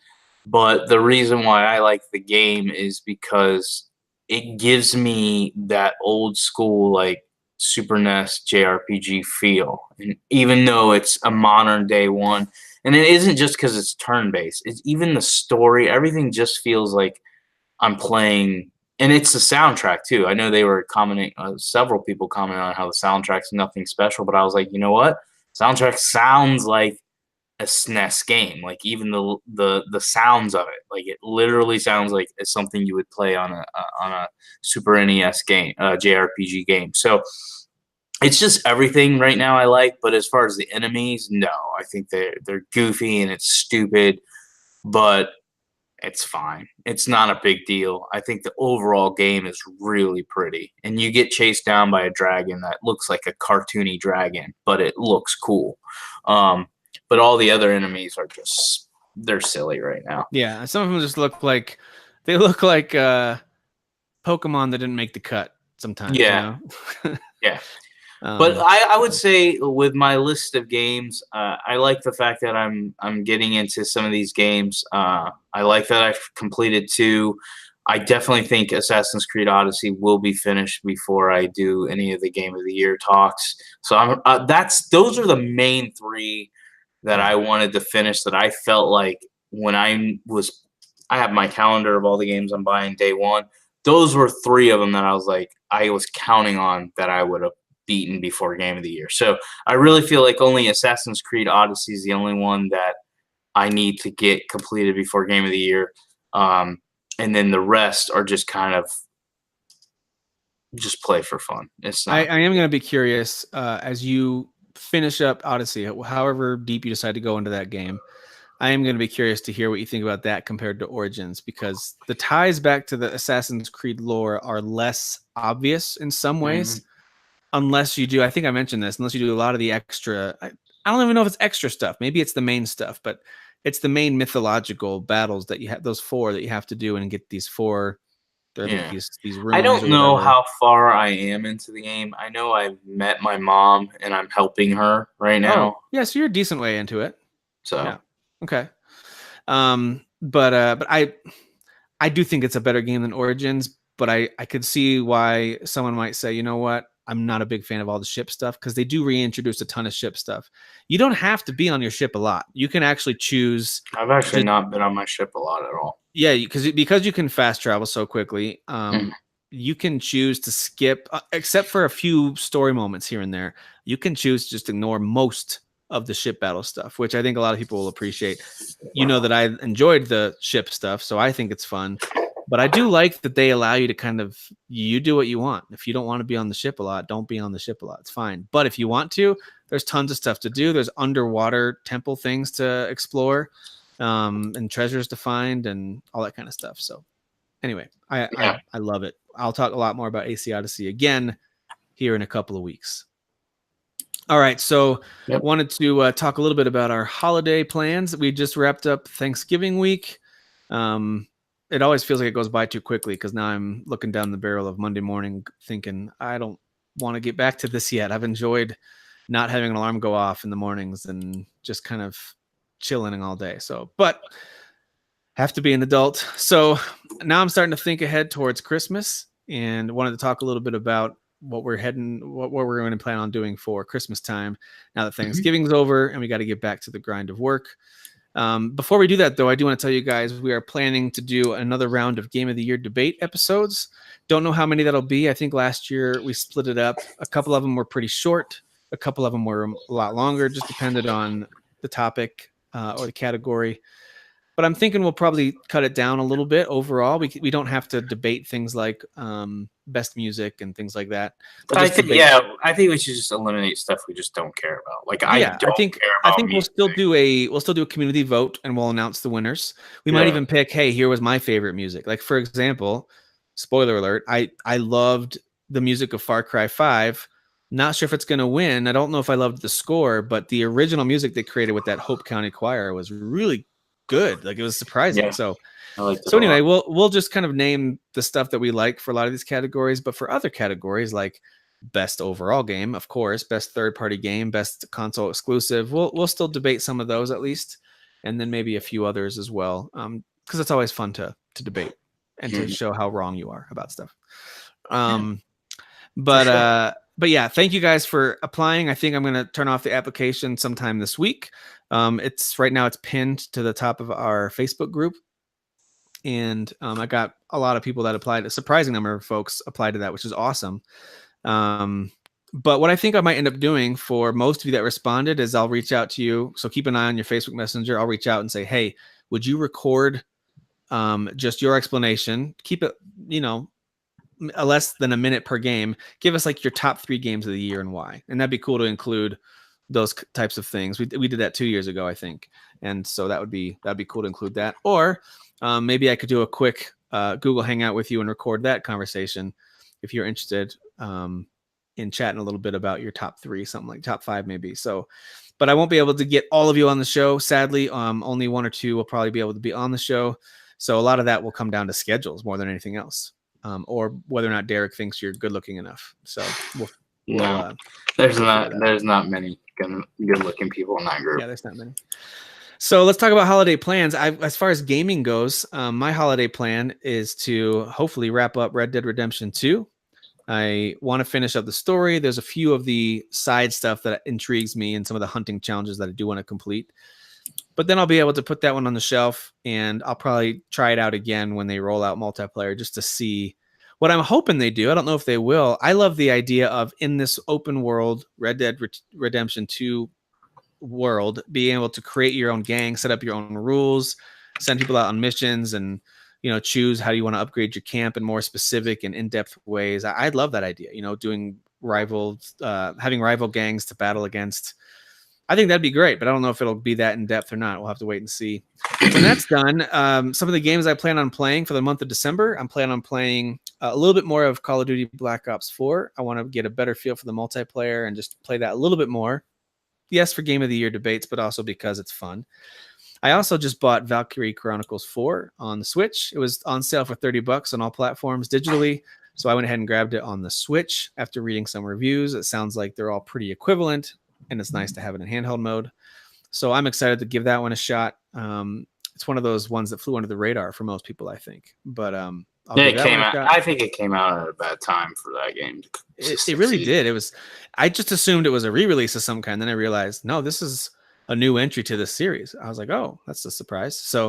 But the reason why I like the game is because it gives me that old school, like, Super NES JRPG feel. And even though it's a modern day one, and it isn't just because it's turn-based, it's even the story, everything just feels like I'm playing. And it's the soundtrack too. I know they were commenting, several people commented on how the soundtrack's nothing special, but I was like, you know what? Soundtrack sounds like a SNES game. Like, even the sounds of it, like, it literally sounds like it's something you would play on a Super NES game, JRPG game. So it's just everything right now I like. But as far as the enemies, no, I think they're goofy and it's stupid, but it's fine. It's not a big deal. I think the overall game is really pretty. And you get chased down by a dragon that looks like a cartoony dragon, but it looks cool. But all the other enemies are just, they're silly right now. Yeah, some of them just look like Pokemon that didn't make the cut sometimes. Yeah. You know? Yeah. But I would say with my list of games, I like the fact that I'm getting into some of these games. I like that I've completed 2. I definitely think Assassin's Creed Odyssey will be finished before I do any of the Game of the Year talks. So those are the main 3 that I wanted to finish. That I felt like when I have my calendar of all the games I'm buying day one. Those were 3 of them that I was like, I was counting on that I would have beaten before Game of the Year. So I really feel like only Assassin's Creed Odyssey is the only one that I need to get completed before Game of the Year. And then the rest are just kind of just play for fun. It's not. I am going to be curious as you finish up Odyssey, however deep you decide to go into that game. I am going to be curious to hear what you think about that compared to Origins, because the ties back to the Assassin's Creed lore are less obvious in some ways. Unless you do, I think I mentioned this, unless you do a lot of the extra, I don't even know if it's extra stuff. Maybe it's the main stuff, but it's the main mythological battles that you have, those 4 that you have to do and get these 4. These rooms. I don't know how far I am into the game. I know I've met my mom and I'm helping her right now. Oh, yeah, so you're a decent way into it. So yeah. Okay. But I do think it's a better game than Origins, but I could see why someone might say, you know what? I'm not a big fan of all the ship stuff, because they do reintroduce a ton of ship stuff. You don't have to be on your ship a lot. You can actually choose. I've actually not been on my ship a lot at all. Yeah, because you can fast travel so quickly. You can choose to skip, except for a few story moments here and there. You can choose to just ignore most of the ship battle stuff, which I think a lot of people will appreciate. You know that I enjoyed the ship stuff, so I think it's fun. But I do like that they allow you to kind of, you do what you want. If you don't want to be on the ship a lot, don't be on the ship a lot. It's fine. But if you want to, there's tons of stuff to do. There's underwater temple things to explore, and treasures to find and all that kind of stuff. So anyway, I love it. I'll talk a lot more about AC Odyssey again here in a couple of weeks. All right. So wanted to talk a little bit about our holiday plans. We just wrapped up Thanksgiving week. It always feels like it goes by too quickly, because now I'm looking down the barrel of Monday morning thinking, I don't want to get back to this yet. I've enjoyed not having an alarm go off in the mornings and just kind of chilling all day. So, but have to be an adult. So now I'm starting to think ahead towards Christmas, and wanted to talk a little bit about what we're going to plan on doing for Christmas time now that Thanksgiving's over and we got to get back to the grind of work. Before we do that, though, I do want to tell you guys we are planning to do another round of Game of the Year debate episodes. Don't know how many that'll be. I think last year we split it up. A couple of them were pretty short. A couple of them were a lot longer, just depended on the topic or the category. but I'm thinking we'll probably cut it down a little bit overall. We don't have to debate things like best music and things like that. I think we should just eliminate stuff we just don't care about. Like I think we'll still do a community vote and we'll announce the winners. We might even pick, hey, here was my favorite music. Like for example, spoiler alert, I loved the music of Far Cry 5. Not sure if it's going to win. I don't know if I loved the score, but the original music they created with that Hope County Choir was really good. Like it was surprising. Yeah. So anyway, we'll just kind of name the stuff that we like for a lot of these categories, but for other categories like best overall game, of course, best third party game, best console exclusive, we'll still debate some of those at least, and then maybe a few others as well, because it's always fun to debate and to show how wrong you are about stuff. But yeah, thank you guys for applying. I think I'm going to turn off the application sometime this week. It's right now it's pinned to the top of our Facebook group. And I got a lot of people that applied. A surprising number of folks applied to that, which is awesome. But what I think I might end up doing for most of you that responded is I'll reach out to you. So keep an eye on your Facebook Messenger. I'll reach out and say, hey, would you record just your explanation? Keep it, less than a minute per game. Give us like your top 3 games of the year and why. And that'd be cool to include those types of things. We did that 2 years ago, I think. And so that'd be cool to include that. Or maybe I could do a quick Google Hangout with you and record that conversation if you're interested in chatting a little bit about your top 3, something like top 5 maybe. So, but I won't be able to get all of you on the show. Sadly, only 1 or 2 will probably be able to be on the show. So a lot of that will come down to schedules more than anything else. Or whether or not Derek thinks you're good looking enough. So there's not many good looking people in that group. Yeah, there's not many. So let's talk about holiday plans. As far as gaming goes, my holiday plan is to hopefully wrap up Red Dead Redemption 2. I want to finish up the story. There's a few of the side stuff that intrigues me and some of the hunting challenges that I do want to complete. But then I'll be able to put that one on the shelf, and I'll probably try it out again when they roll out multiplayer just to see what I'm hoping they do. I don't know if they will. I love the idea of in this open world Red Dead Redemption 2 world, being able to create your own gang, set up your own rules, send people out on missions, and choose how you want to upgrade your camp in more specific and in-depth ways. I'd love that idea. Doing having rival gangs to battle against. I think that'd be great, but I don't know if it'll be that in depth or not. We'll have to wait and see. When that's done, some of the games I plan on playing for the month of December, I'm planning on playing a little bit more of Call of Duty Black Ops 4. I want to get a better feel for the multiplayer and just play that a little bit more. Yes, for Game of the Year debates, but also because it's fun. I also just bought Valkyrie Chronicles 4 on the Switch. It was on sale for $30 on all platforms digitally. So I went ahead and grabbed it on the Switch after reading some reviews. It sounds like they're all pretty equivalent, and it's nice to have it in handheld mode. So I'm excited to give that one a shot. It's one of those ones that flew under the radar for most people, I think. But it came out. I think it came out at a bad time for that game. It really did. I just assumed it was a re-release of some kind. Then I realized, no, this is a new entry to the series. I was like, oh, that's a surprise. So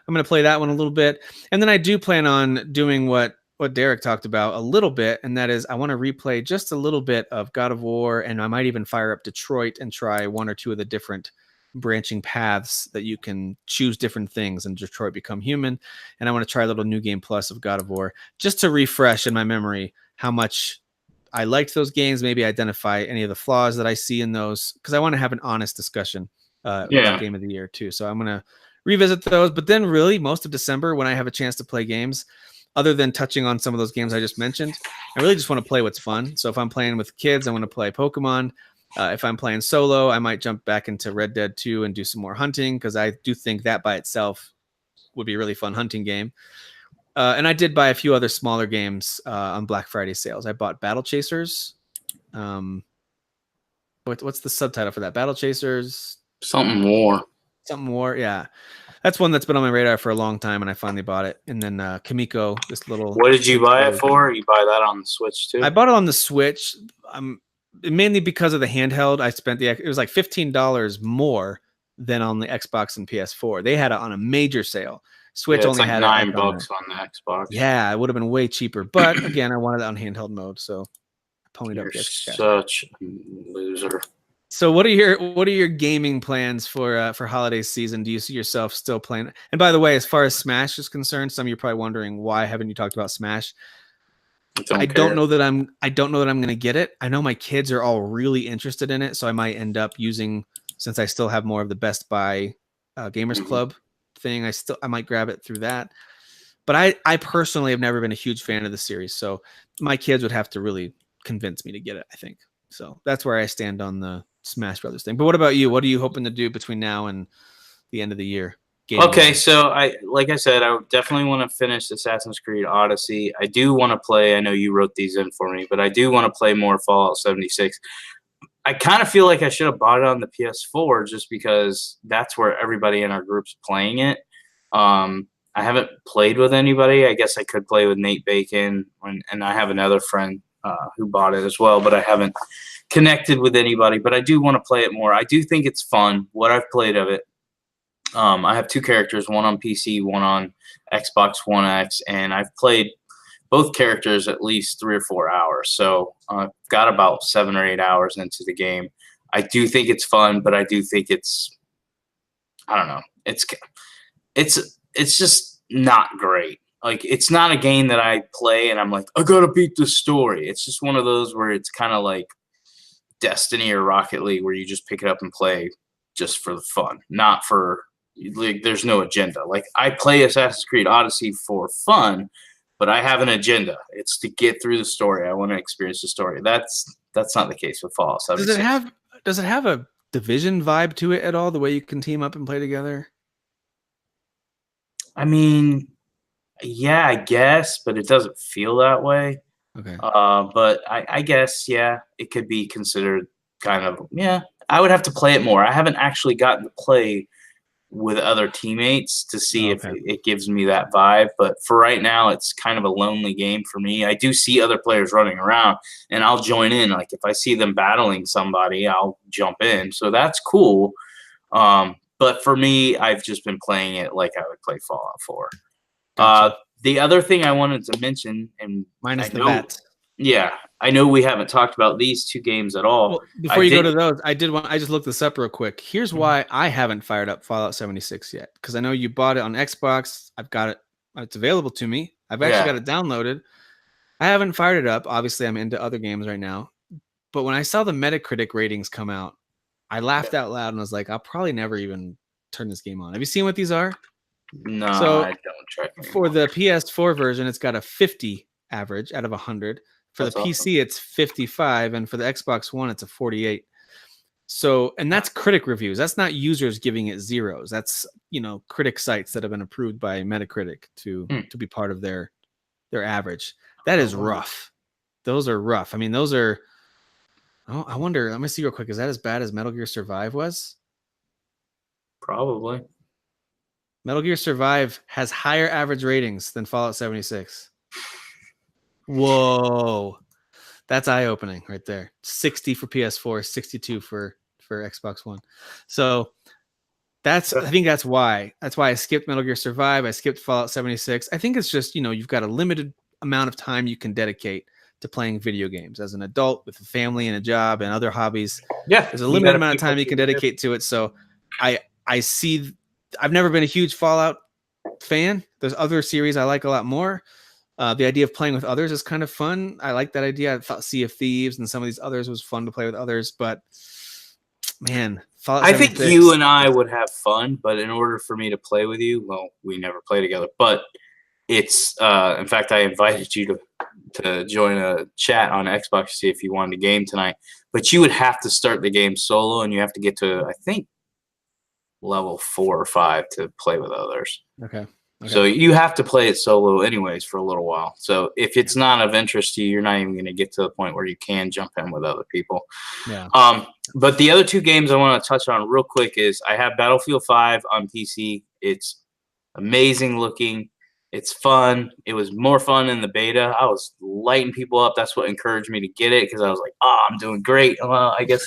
I'm going to play that one a little bit. And then I do plan on doing what Derek talked about a little bit, and that is I want to replay just a little bit of God of War, and I might even fire up Detroit and try 1 or 2 of the different branching paths that you can choose different things and Detroit Become Human. And I want to try a little New Game Plus of God of War just to refresh in my memory how much I liked those games, maybe identify any of the flaws that I see in those, because I want to have an honest discussion about Game of the Year too. So I'm going to revisit those, but then really most of December when I have a chance to play games, other than touching on some of those games I just mentioned, I really just want to play what's fun. So if I'm playing with kids, I want to play Pokemon. If I'm playing solo, I might jump back into Red Dead 2 and do some more hunting, because I do think that by itself would be a really fun hunting game. And I did buy a few other smaller games on Black Friday sales. I bought Battle Chasers. What's the subtitle for that? Battle Chasers? Something War. Something War, yeah. That's one that's been on my radar for a long time, and I finally bought it. And then Kamiko, this little... What did you buy it for? You buy that on the Switch, too? I bought it on the Switch. Mainly because of the handheld. I spent it was like $15 more than on the Xbox and PS4. They had it on a major sale. Switch only had $9 on the Xbox. Yeah, it would have been way cheaper. But again, I wanted it on handheld mode, so I ponied up the extra cash. Such a loser. So what are your gaming plans for holiday season? Do you see yourself still playing? And by the way, as far as Smash is concerned, some of you are probably wondering why haven't you talked about Smash? I don't know that I'm going to get it. I know my kids are all really interested in it, so I might end up using, since I still have more of the Best Buy Gamers Club thing, I might grab it through that. But I personally have never been a huge fan of the series, so my kids would have to really convince me to get it, I think. So that's where I stand on the Smash Brothers thing. But what about you? What are you hoping to do between now and the end of the year? Okay, so like I said, I definitely want to finish Assassin's Creed Odyssey. I do want to play, I know you wrote these in for me, but I do want to play more Fallout 76. I kind of feel like I should have bought it on the PS4 just because that's where everybody in our group's playing it. I haven't played with anybody. I guess I could play with Nate Bacon, and I have another friend who bought it as well, but I haven't connected with anybody. But I do want to play it more. I do think it's fun, what I've played of it. I have two characters, one on PC, one on Xbox One X, and I've played both characters at least 3 or 4 hours. So I've got about 7 or 8 hours into the game. I do think it's fun, but I do think I don't know. It's just not great. Like, it's not a game that I play and I'm like, I gotta beat the story. It's just one of those where it's kind of like Destiny or Rocket League, where you just pick it up and play just for the fun, not for like, there's no agenda. Like, I play Assassin's Creed Odyssey for fun, but I have an agenda. It's to get through the story. I want to experience the story. That's not the case with Fallout 76. Does it have a Division vibe to it at all? The way you can team up and play together? I mean, yeah, I guess, but it doesn't feel that way. Okay. But I guess, yeah, it could be considered kind of, yeah. I would have to play it more. I haven't actually gotten to play with other teammates to see if it gives me that vibe. But for right now, it's kind of a lonely game for me. I do see other players running around, and I'll join in. Like, if I see them battling somebody, I'll jump in. So that's cool. But for me, I've just been playing it like I would play Fallout 4. Gotcha. The other thing I wanted to mention, and minus the vets. Yeah, I know we haven't talked about these two games at all. Well, before you go to those, I just looked this up real quick. Here's why I haven't fired up Fallout 76 yet. Because I know you bought it on Xbox. I've got it. It's available to me. I've actually got it downloaded. I haven't fired it up. Obviously, I'm into other games right now. But when I saw the Metacritic ratings come out, I laughed out loud and was like, I'll probably never even turn this game on. Have you seen what these are? No, so I don't try. For the PS4 version, it's got a 50 average out of 100. For the PC, it's 55, and for the Xbox One, it's a 48. So, and that's critic reviews. That's not users giving it zeros. That's, critic sites that have been approved by Metacritic to be part of their average. That is rough. Those are rough. I mean, those are. Oh, I wonder. Let me see real quick. Is that as bad as Metal Gear Survive was? Probably. Metal Gear Survive has higher average ratings than Fallout 76. Whoa, that's eye-opening right there. 60 for PS4, 62 for Xbox One. So I think that's why I skipped Metal Gear Survive. I skipped Fallout 76. I think it's just, you've got a limited amount of time you can dedicate to playing video games as an adult with a family and a job and other hobbies. Yeah, there's a limited amount of time you can dedicate to it. So I've never been a huge Fallout fan. There's other series I like a lot more. The idea of playing with others is kind of fun. I like that idea. I thought Sea of Thieves and some of these others was fun to play with others, but man, Fallout 76, I think you and I would have fun, but in order for me to play with you, well, we never play together, but it's, in fact, I invited you to join a chat on Xbox to see if you wanted a game tonight, but you would have to start the game solo and you have to get to, I think, level 4 or 5 to play with others. Okay. So you have to play it solo anyways for a little while. So if it's not of interest to you, you're not even going to get to the point where you can jump in with other people. Yeah. But the other two games I want to touch on real quick is I have Battlefield 5 on PC. It's amazing looking. It's fun. It was more fun in the beta. I was lighting people up. That's what encouraged me to get it because I was like, "Oh, I'm doing great." Well, I guess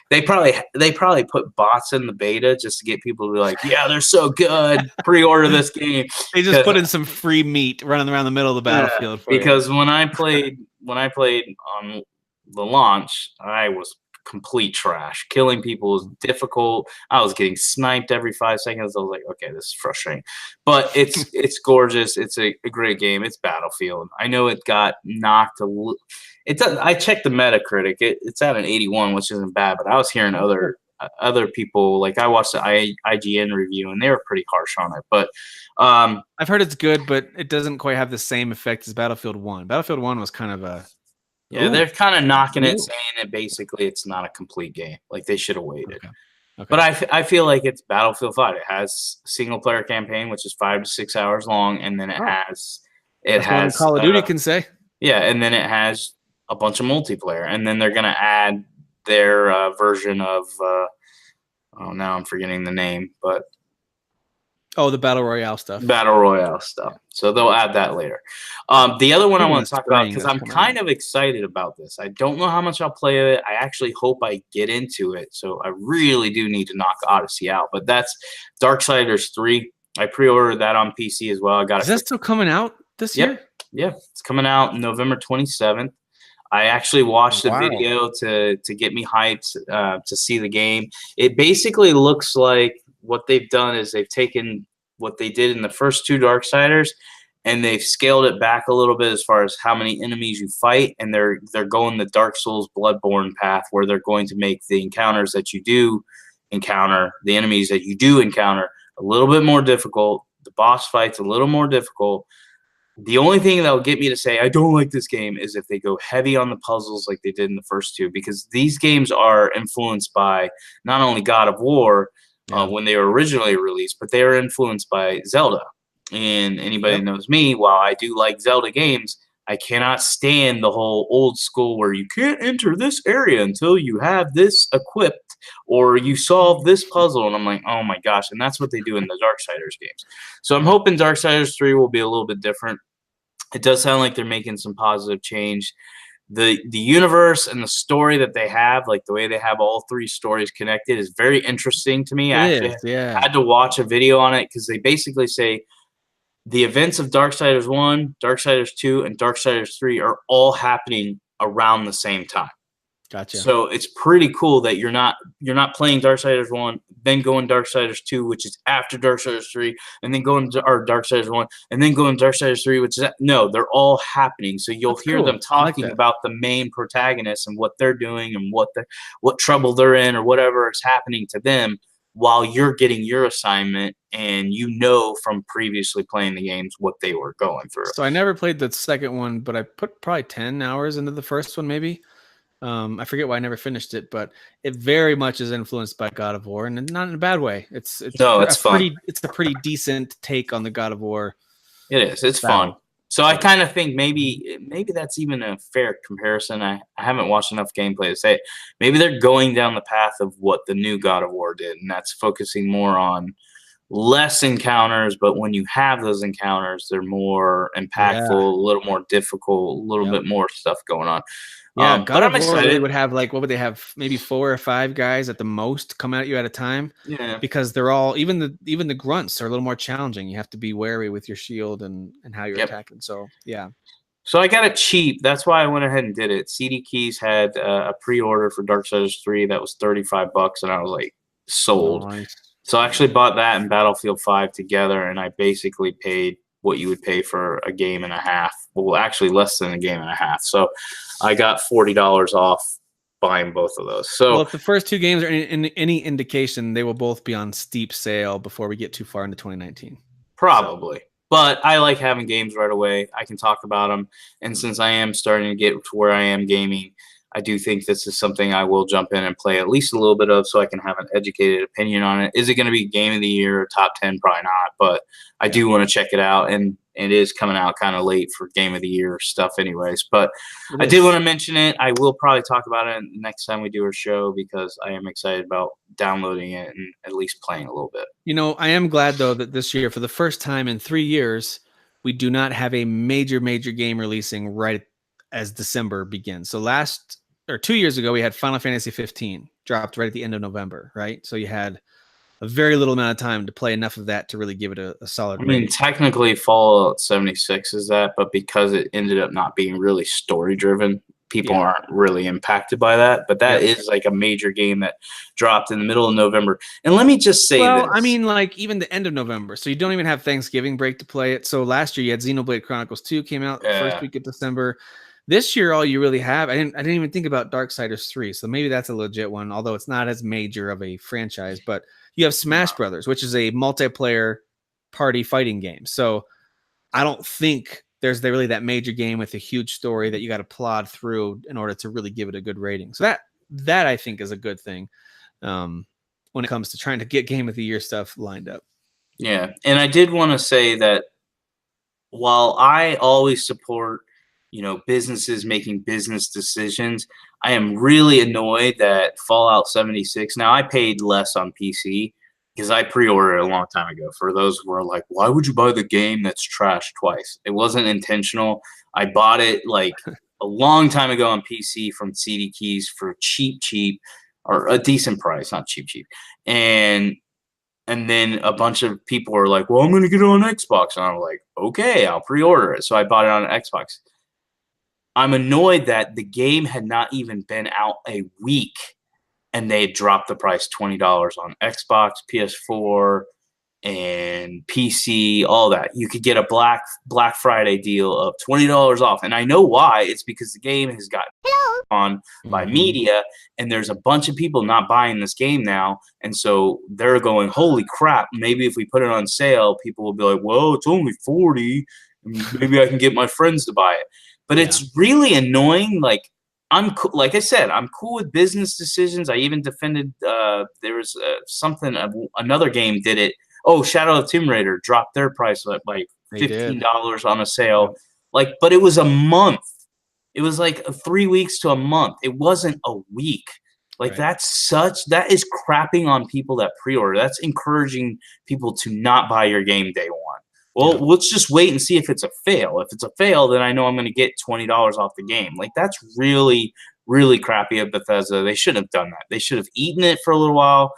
they probably put bots in the beta just to get people to be like, "Yeah, they're so good. Pre-order this game." They just put in some free meat running around the middle of the battlefield. Because when I played on the launch, I was complete trash. Killing people is difficult. I was getting sniped every 5 seconds. I was like, okay, this is frustrating. But it's gorgeous. It's a great game. It's Battlefield. I know it got knocked it does. I checked the Metacritic. It's at an 81, which isn't bad. But I was hearing other people, like I watched the IGN review, and they were pretty harsh on it. But I've heard it's good, but it doesn't quite have the same effect as Battlefield 1. Battlefield 1 was kind of a they're kind of knocking it, Ooh. saying that basically it's not a complete game. Like they should have waited. Okay. But I feel like it's Battlefield 5. It has a single player campaign, which is 5 to 6 hours long, and then it has Call of Duty can say. Yeah, and then it has a bunch of multiplayer, and then they're gonna add their version of now I'm forgetting the name, but the Battle Royale stuff. Battle Royale stuff. So they'll add that later. The other one I want to talk about, because I'm kind of excited about this. I don't know how much I'll play it. I actually hope I get into it. So I really do need to knock Odyssey out. But that's Darksiders 3. I pre-ordered that on PC as well. I got Is that still coming out this year? Yeah, it's coming out November 27th. I actually watched the video to get me hyped to see the game. It basically looks like what they've done is they've taken what they did in the first 2 Darksiders, and they've scaled it back a little bit as far as how many enemies you fight, and they're going the Dark Souls Bloodborne path, where they're going to make the encounters that you do encounter, the enemies that you do encounter, a little bit more difficult, the boss fights a little more difficult. The only thing that will get me to say I don't like this game is if they go heavy on the puzzles like they did in the first 2, because these games are influenced by not only God of War when they were originally released, but they are influenced by Zelda. And anybody knows me, while I do like Zelda games, I cannot stand the whole old school where you can't enter this area until you have this equipped or you solve this puzzle. And I'm like, oh my gosh. And that's what they do in the Darksiders games. So I'm hoping Darksiders 3 will be a little bit different. It does sound like they're making some positive change. The universe and the story that they have, like the way they have all 3 stories connected, is very interesting to me. I had to watch a video on it because they basically say the events of Darksiders 1, Darksiders 2, and Darksiders 3 are all happening around the same time. Gotcha. So it's pretty cool that you're not playing Darksiders 1, then going Darksiders 2, which is after Darksiders 3, and then going to Darksiders 1, and then going Darksiders 3, which is no, they're all happening. So you'll hear them talking about the main protagonists and what they're doing and what trouble they're in or whatever is happening to them while you're getting your assignment, and you know from previously playing the games what they were going through. So I never played the second one, but I put probably 10 hours into the first one, maybe. I forget why I never finished it, but it very much is influenced by God of War, and not in a bad way. It's fun. It's a pretty decent take on the God of War. It is. It's fun. So I kind of think maybe that's even a fair comparison. I haven't watched enough gameplay to say maybe they're going down the path of what the new God of War did, and that's focusing more on less encounters, but when you have those encounters, they're more impactful, a little more difficult, a little bit more stuff going on. Yeah, but I'm excited. Really would have what would they have? Maybe 4 or 5 guys at the most come at you at a time. Yeah, because they're all even the grunts are a little more challenging. You have to be wary with your shield and how you're attacking. So yeah. So I got it cheap. That's why I went ahead and did it. CD Keys had a pre-order for Darksiders 3 that was $35, and I was like sold. Oh, nice. So I actually bought that and Battlefield 5 together, and I basically paid what you would pay for a game and a half. Well, actually less than a game and a half. So I got $40 off buying both of those. So if the first 2 games are any indication, they will both be on steep sale before we get too far into 2019. Probably. But I like having games right away. I can talk about them. And since I am starting to get to where I am gaming, I do think this is something I will jump in and play at least a little bit of so I can have an educated opinion on it. Is it going to be game of the year or top 10? Probably not, but I do want to check it out, and it is coming out kind of late for game of the year stuff anyways. But I did want to mention it. I will probably talk about it next time we do our show because I am excited about downloading it and at least playing a little bit. You know, I am glad, though, that this year, for the first time in 3 years, we do not have a major game releasing right as December begins. So 2 years ago, we had Final Fantasy 15 dropped right at the end of November, right? So you had a very little amount of time to play enough of that to really give it a solid rating. Technically Fallout 76 is that, but because it ended up not being really story driven, people aren't really impacted by that. But that is like a major game that dropped in the middle of November. And let me just say this. I mean, like even the end of November. So you don't even have Thanksgiving break to play it. So last year you had Xenoblade Chronicles 2 came out the first week of December. This year, all you really have, I didn't even think about Darksiders 3. So maybe that's a legit one, although it's not as major of a franchise. But you have Smash Brothers, which is a multiplayer party fighting game. So I don't think there's really that major game with a huge story that you got to plod through in order to really give it a good rating. So that I think is a good thing when it comes to trying to get Game of the Year stuff lined up. Yeah, and I did want to say that while I always support, businesses making business decisions, I am really annoyed that Fallout 76. Now, I paid less on PC because I pre-ordered it a long time ago. For those who are like, why would you buy the game that's trash twice? It wasn't intentional. I bought it like a long time ago on PC from CD Keys for cheap, or a decent price, not cheap. And then a bunch of people were like, well, I'm going to get it on Xbox. And I'm like, okay, I'll pre-order it. So I bought it on Xbox. I'm annoyed that the game had not even been out a week and they dropped the price $20 on Xbox, PS4, and PC, all that. You could get a Black Friday deal of $20 off. And I know why. It's because the game has got on by media, and there's a bunch of people not buying this game now. And so they're going, holy crap, maybe if we put it on sale, people will be like, well, it's only $40. Maybe I can get my friends to buy it. But it's really annoying. Like, like I said, I'm cool with business decisions. I even defended, there was another game did it. Oh, Shadow of Tomb Raider dropped their price at like $15 on a sale. Like, but it was a month. It was like 3 weeks to a month. It wasn't a week. Like that is crapping on people that pre-order. That's encouraging people to not buy your game day one. Well, let's just wait and see if it's a fail. If it's a fail, then I know I'm going to get $20 off the game. Like, that's really, really crappy of Bethesda. They shouldn't have done that. They should have eaten it for a little while,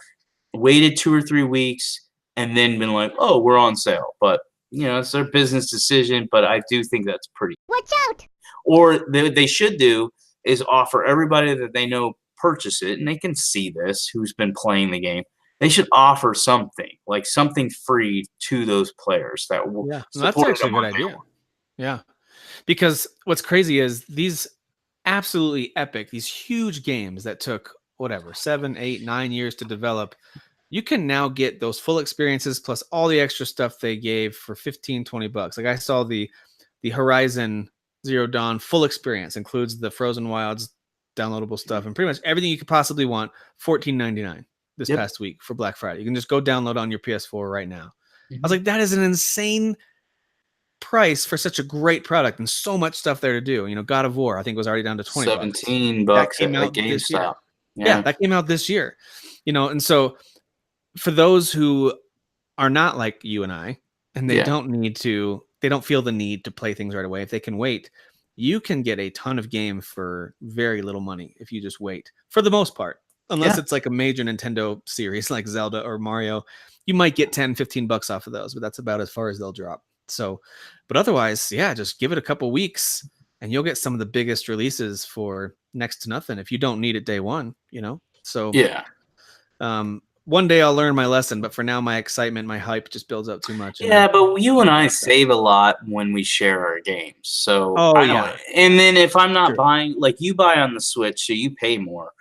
waited 2 or 3 weeks, and then been like, oh, we're on sale. But, it's their business decision, but I do think that's pretty. Watch out! Or they should do is offer everybody that they know purchase it, and they can see this, who's been playing the game. They should offer something, like something free to those players that will that's actually a good idea. Yeah. Because what's crazy is these absolutely epic, these huge games that took 7, 8, 9 years to develop, you can now get those full experiences plus all the extra stuff they gave for $15-$20. Like I saw the Horizon Zero Dawn full experience, includes the Frozen Wilds downloadable stuff and pretty much everything you could possibly want, $14.99 this past week for Black Friday. You can just go download on your PS4 right now. I was like, that is an insane price for such a great product and so much stuff there to do. God of War, I think, was already down to $20. $17 that came out at GameStop. Yeah, that came out this year. And so for those who are not like you and I, and they don't feel the need to play things right away, if they can wait, you can get a ton of game for very little money if you just wait, for the most part. Unless it's like a major Nintendo series like Zelda or Mario, you might get $10-$15 off of those, but that's about as far as they'll drop. So, but otherwise, just give it a couple weeks and you'll get some of the biggest releases for next to nothing if you don't need it day one, So one day I'll learn my lesson, but for now, my excitement, my hype just builds up too much. But you and I save a lot when we share our games. So, and then if I'm not buying, like you buy on the Switch, so you pay more.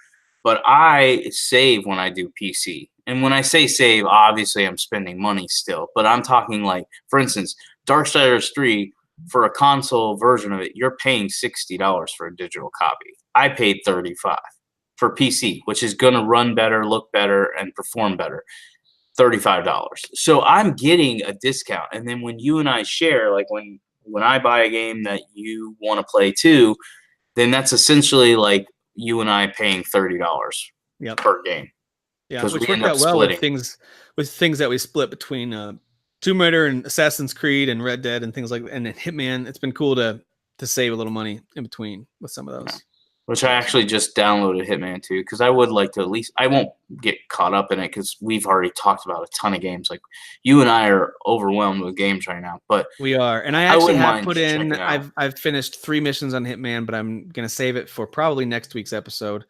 But I save when I do PC. And when I say save, obviously I'm spending money still. But I'm talking like, for instance, Darksiders 3, for a console version of it, you're paying $60 for a digital copy. I paid $35 for PC, which is going to run better, look better, and perform better. $35. So I'm getting a discount. And then when you and I share, like when I buy a game that you want to play too, then that's essentially like you and I paying $30 per game. Yeah, which worked out well with things that we split between Tomb Raider and Assassin's Creed and Red Dead and things like that. And then Hitman. It's been cool to save a little money in between with some of those. Which I actually just downloaded Hitman 2 because I would like to at least – I won't get caught up in it because we've already talked about a ton of games. Like you and I are overwhelmed with games right now. But we are. And I actually wouldn't have mind put in checking – I've finished 3 missions on Hitman, but I'm going to save it for probably next week's episode,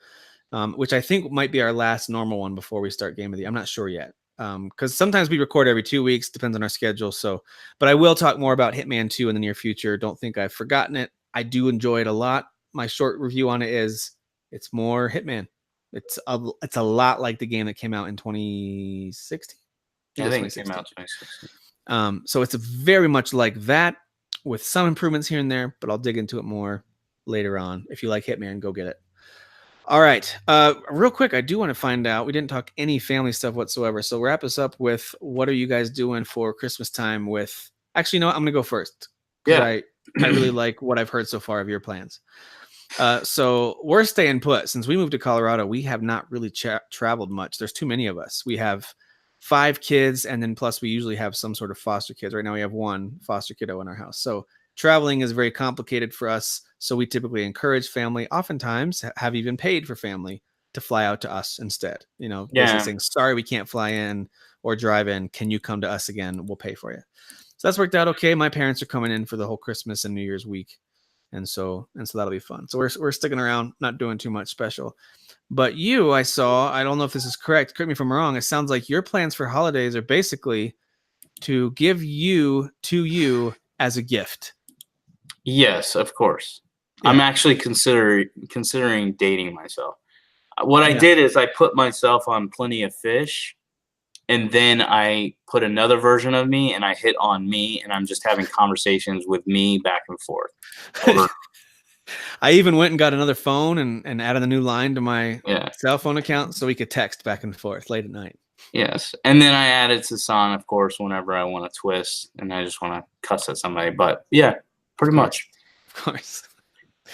which I think might be our last normal one before we start Game of the – I'm not sure yet. Because sometimes we record every 2 weeks, depends on our schedule. So, but I will talk more about Hitman 2 in the near future. Don't think I've forgotten it. I do enjoy it a lot. My short review on it is it's more Hitman. It's a lot like the game that came out in 2016. I think it came out in 2016. So it's very much like that with some improvements here and there, but I'll dig into it more later on. If you like Hitman, go get it. All right. Real quick, I do want to find out, we didn't talk any family stuff whatsoever. So wrap us up with what are you guys doing for Christmas time with, actually, you know what? I'm going to go first. Yeah. I really like what I've heard so far of your plans. So we're staying put. Since we moved to Colorado, we have not really traveled much. There's too many of us. We have 5 kids, and then plus we usually have some sort of foster kids. Right now we have 1 foster kiddo in our house. So traveling is very complicated for us. So we typically encourage family, oftentimes have even paid for family to fly out to us instead. You know, basically saying, sorry, we can't fly in or drive in. Can you come to us again? We'll pay for you. So that's worked out okay. My parents are coming in for the whole Christmas and New Year's week. And so that'll be fun. So we're sticking around, not doing too much special. But you, I saw, I don't know if this is correct. Correct me if I'm wrong. It sounds like your plans for holidays are basically to give you to you as a gift. Yes, of course. Yeah. I'm actually considering dating myself. What I did is I put myself on Plenty of Fish, and then I put another version of me, and I hit on me, and I'm just having conversations with me back and forth. I even went and got another phone and added a new line to my cell phone account so we could text back and forth late at night. Yes. And then I added Sasan, of course, whenever I want to twist and I just want to cuss at somebody. But yeah, pretty much. Of course.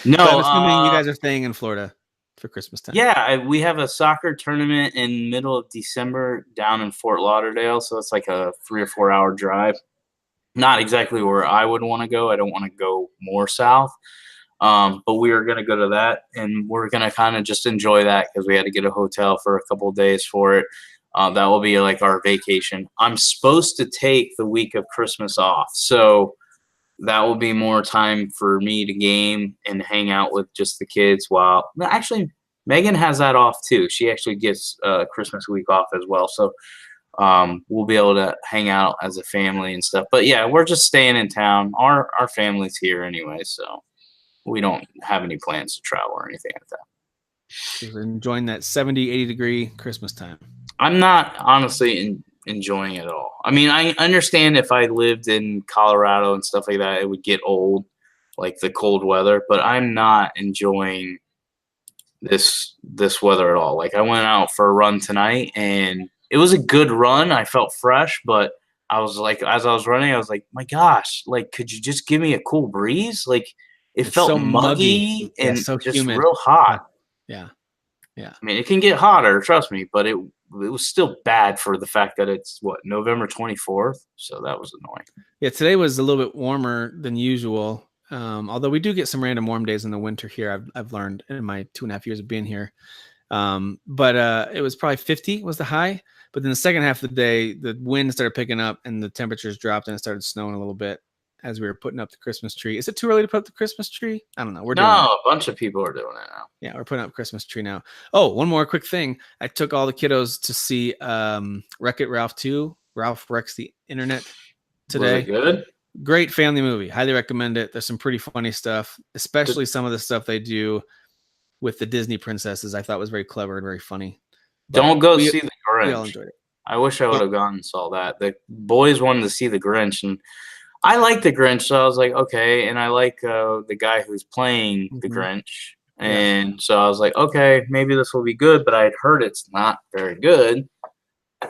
No, so I'm assuming you guys are staying in Florida for Christmas time. Yeah, we have a soccer tournament in middle of December down in Fort Lauderdale. So it's like a 3 or 4 hour drive. Not exactly where I would want to go. I don't want to go more south. But we are going to go to that, and we're going to kind of just enjoy that because we had to get a hotel for a couple of days for it. That will be like our vacation. I'm supposed to take the week of Christmas off, so that will be more time for me to game and hang out with just the kids. While actually, Megan has that off too. She actually gets Christmas week off as well, so we'll be able to hang out as a family and stuff. But yeah, we're just staying in town. Our family's here anyway, so we don't have any plans to travel or anything like that. So we're enjoying that 70, 80 degree Christmas time. I'm not honestly enjoying it at all. I mean, I understand if I lived in Colorado and stuff like that, it would get old, like the cold weather, but I'm not enjoying this weather at all. Like I went out for a run tonight and it was a good run. I felt fresh, but I was like, as I was running, I was like, my gosh, like, could you just give me a cool breeze? Like, It felt so muggy and so just humid. Real hot. Yeah. I mean, it can get hotter, trust me, but it was still bad for the fact that it's November 24th. So that was annoying. Yeah. Today was a little bit warmer than usual. Although we do get some random warm days in the winter here. I've learned in my 2.5 years of being here. But it was probably 50 was the high. But then the second half of the day, the wind started picking up and the temperatures dropped and it started snowing a little bit as we were putting up the Christmas tree. Is it too early to put up the Christmas tree? I don't know. We're doing a bunch of people are doing it now. Yeah, we're putting up Christmas tree now. Oh, one more quick thing. I took all the kiddos to see Wreck-It Ralph 2. Ralph Wrecks the Internet today. Was it good? Great family movie. Highly recommend it. There's some pretty funny stuff, especially some of the stuff they do with the Disney princesses. I thought was very clever and very funny. But don't go see the Grinch. We all enjoyed it. I wish I would have gone and saw that. The boys wanted to see the Grinch, and I like the Grinch, so I was like, okay. And I like the guy who's playing the Grinch. And so I was like, okay, maybe this will be good. But I had heard it's not very good.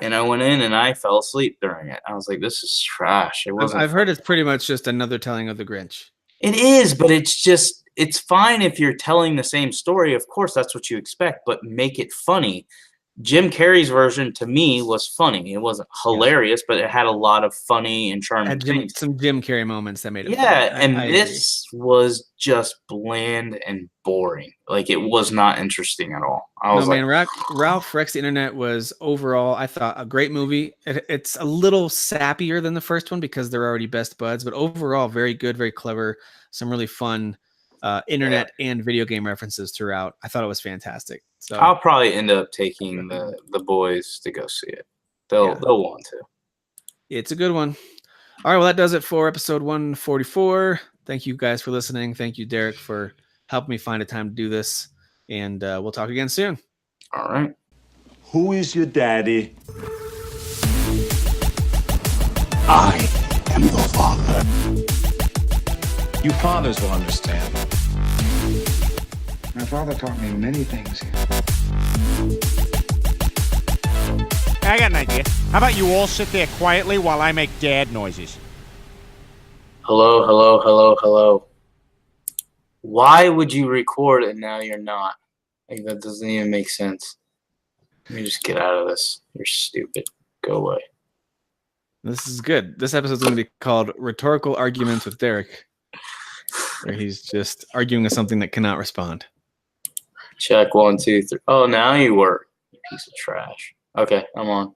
And I went in and I fell asleep during it. I was like, this is trash. It wasn't. I've heard it's pretty much just another telling of the Grinch. It is, but it's fine if you're telling the same story. Of course, that's what you expect, but make it funny. Jim Carrey's version to me was funny. It wasn't hilarious, but it had a lot of funny and charming Had things. some Jim Carrey moments that made it. Yeah, funny. and I this was just bland and boring. Like it was not interesting at all. I was like, Ralph Wrecks the Internet was overall, I thought, a great movie. It's a little sappier than the first one because they're already best buds, but overall, very good, very clever. Some really fun internet and video game references throughout. I thought it was fantastic. So I'll probably end up taking the boys to go see it. They'll want to. It's a good one. All right, well, that does it for episode 144. Thank you guys for listening. Thank you, Derek, for helping me find a time to do this. And we'll talk again soon. All right. Who is your daddy? I am your father. You fathers will understand. My father taught me many things here. I got an idea. How about you all sit there quietly while I make dad noises? Hello, hello, hello, hello. Why would you record and now you're not? Like that doesn't even make sense. Let me just get out of this. You're stupid. Go away. This is good. This episode's going to be called Rhetorical Arguments with Derek, where he's just arguing with something that cannot respond. Check 1, 2, 3. Oh, now you work. You piece of trash. Okay, I'm on.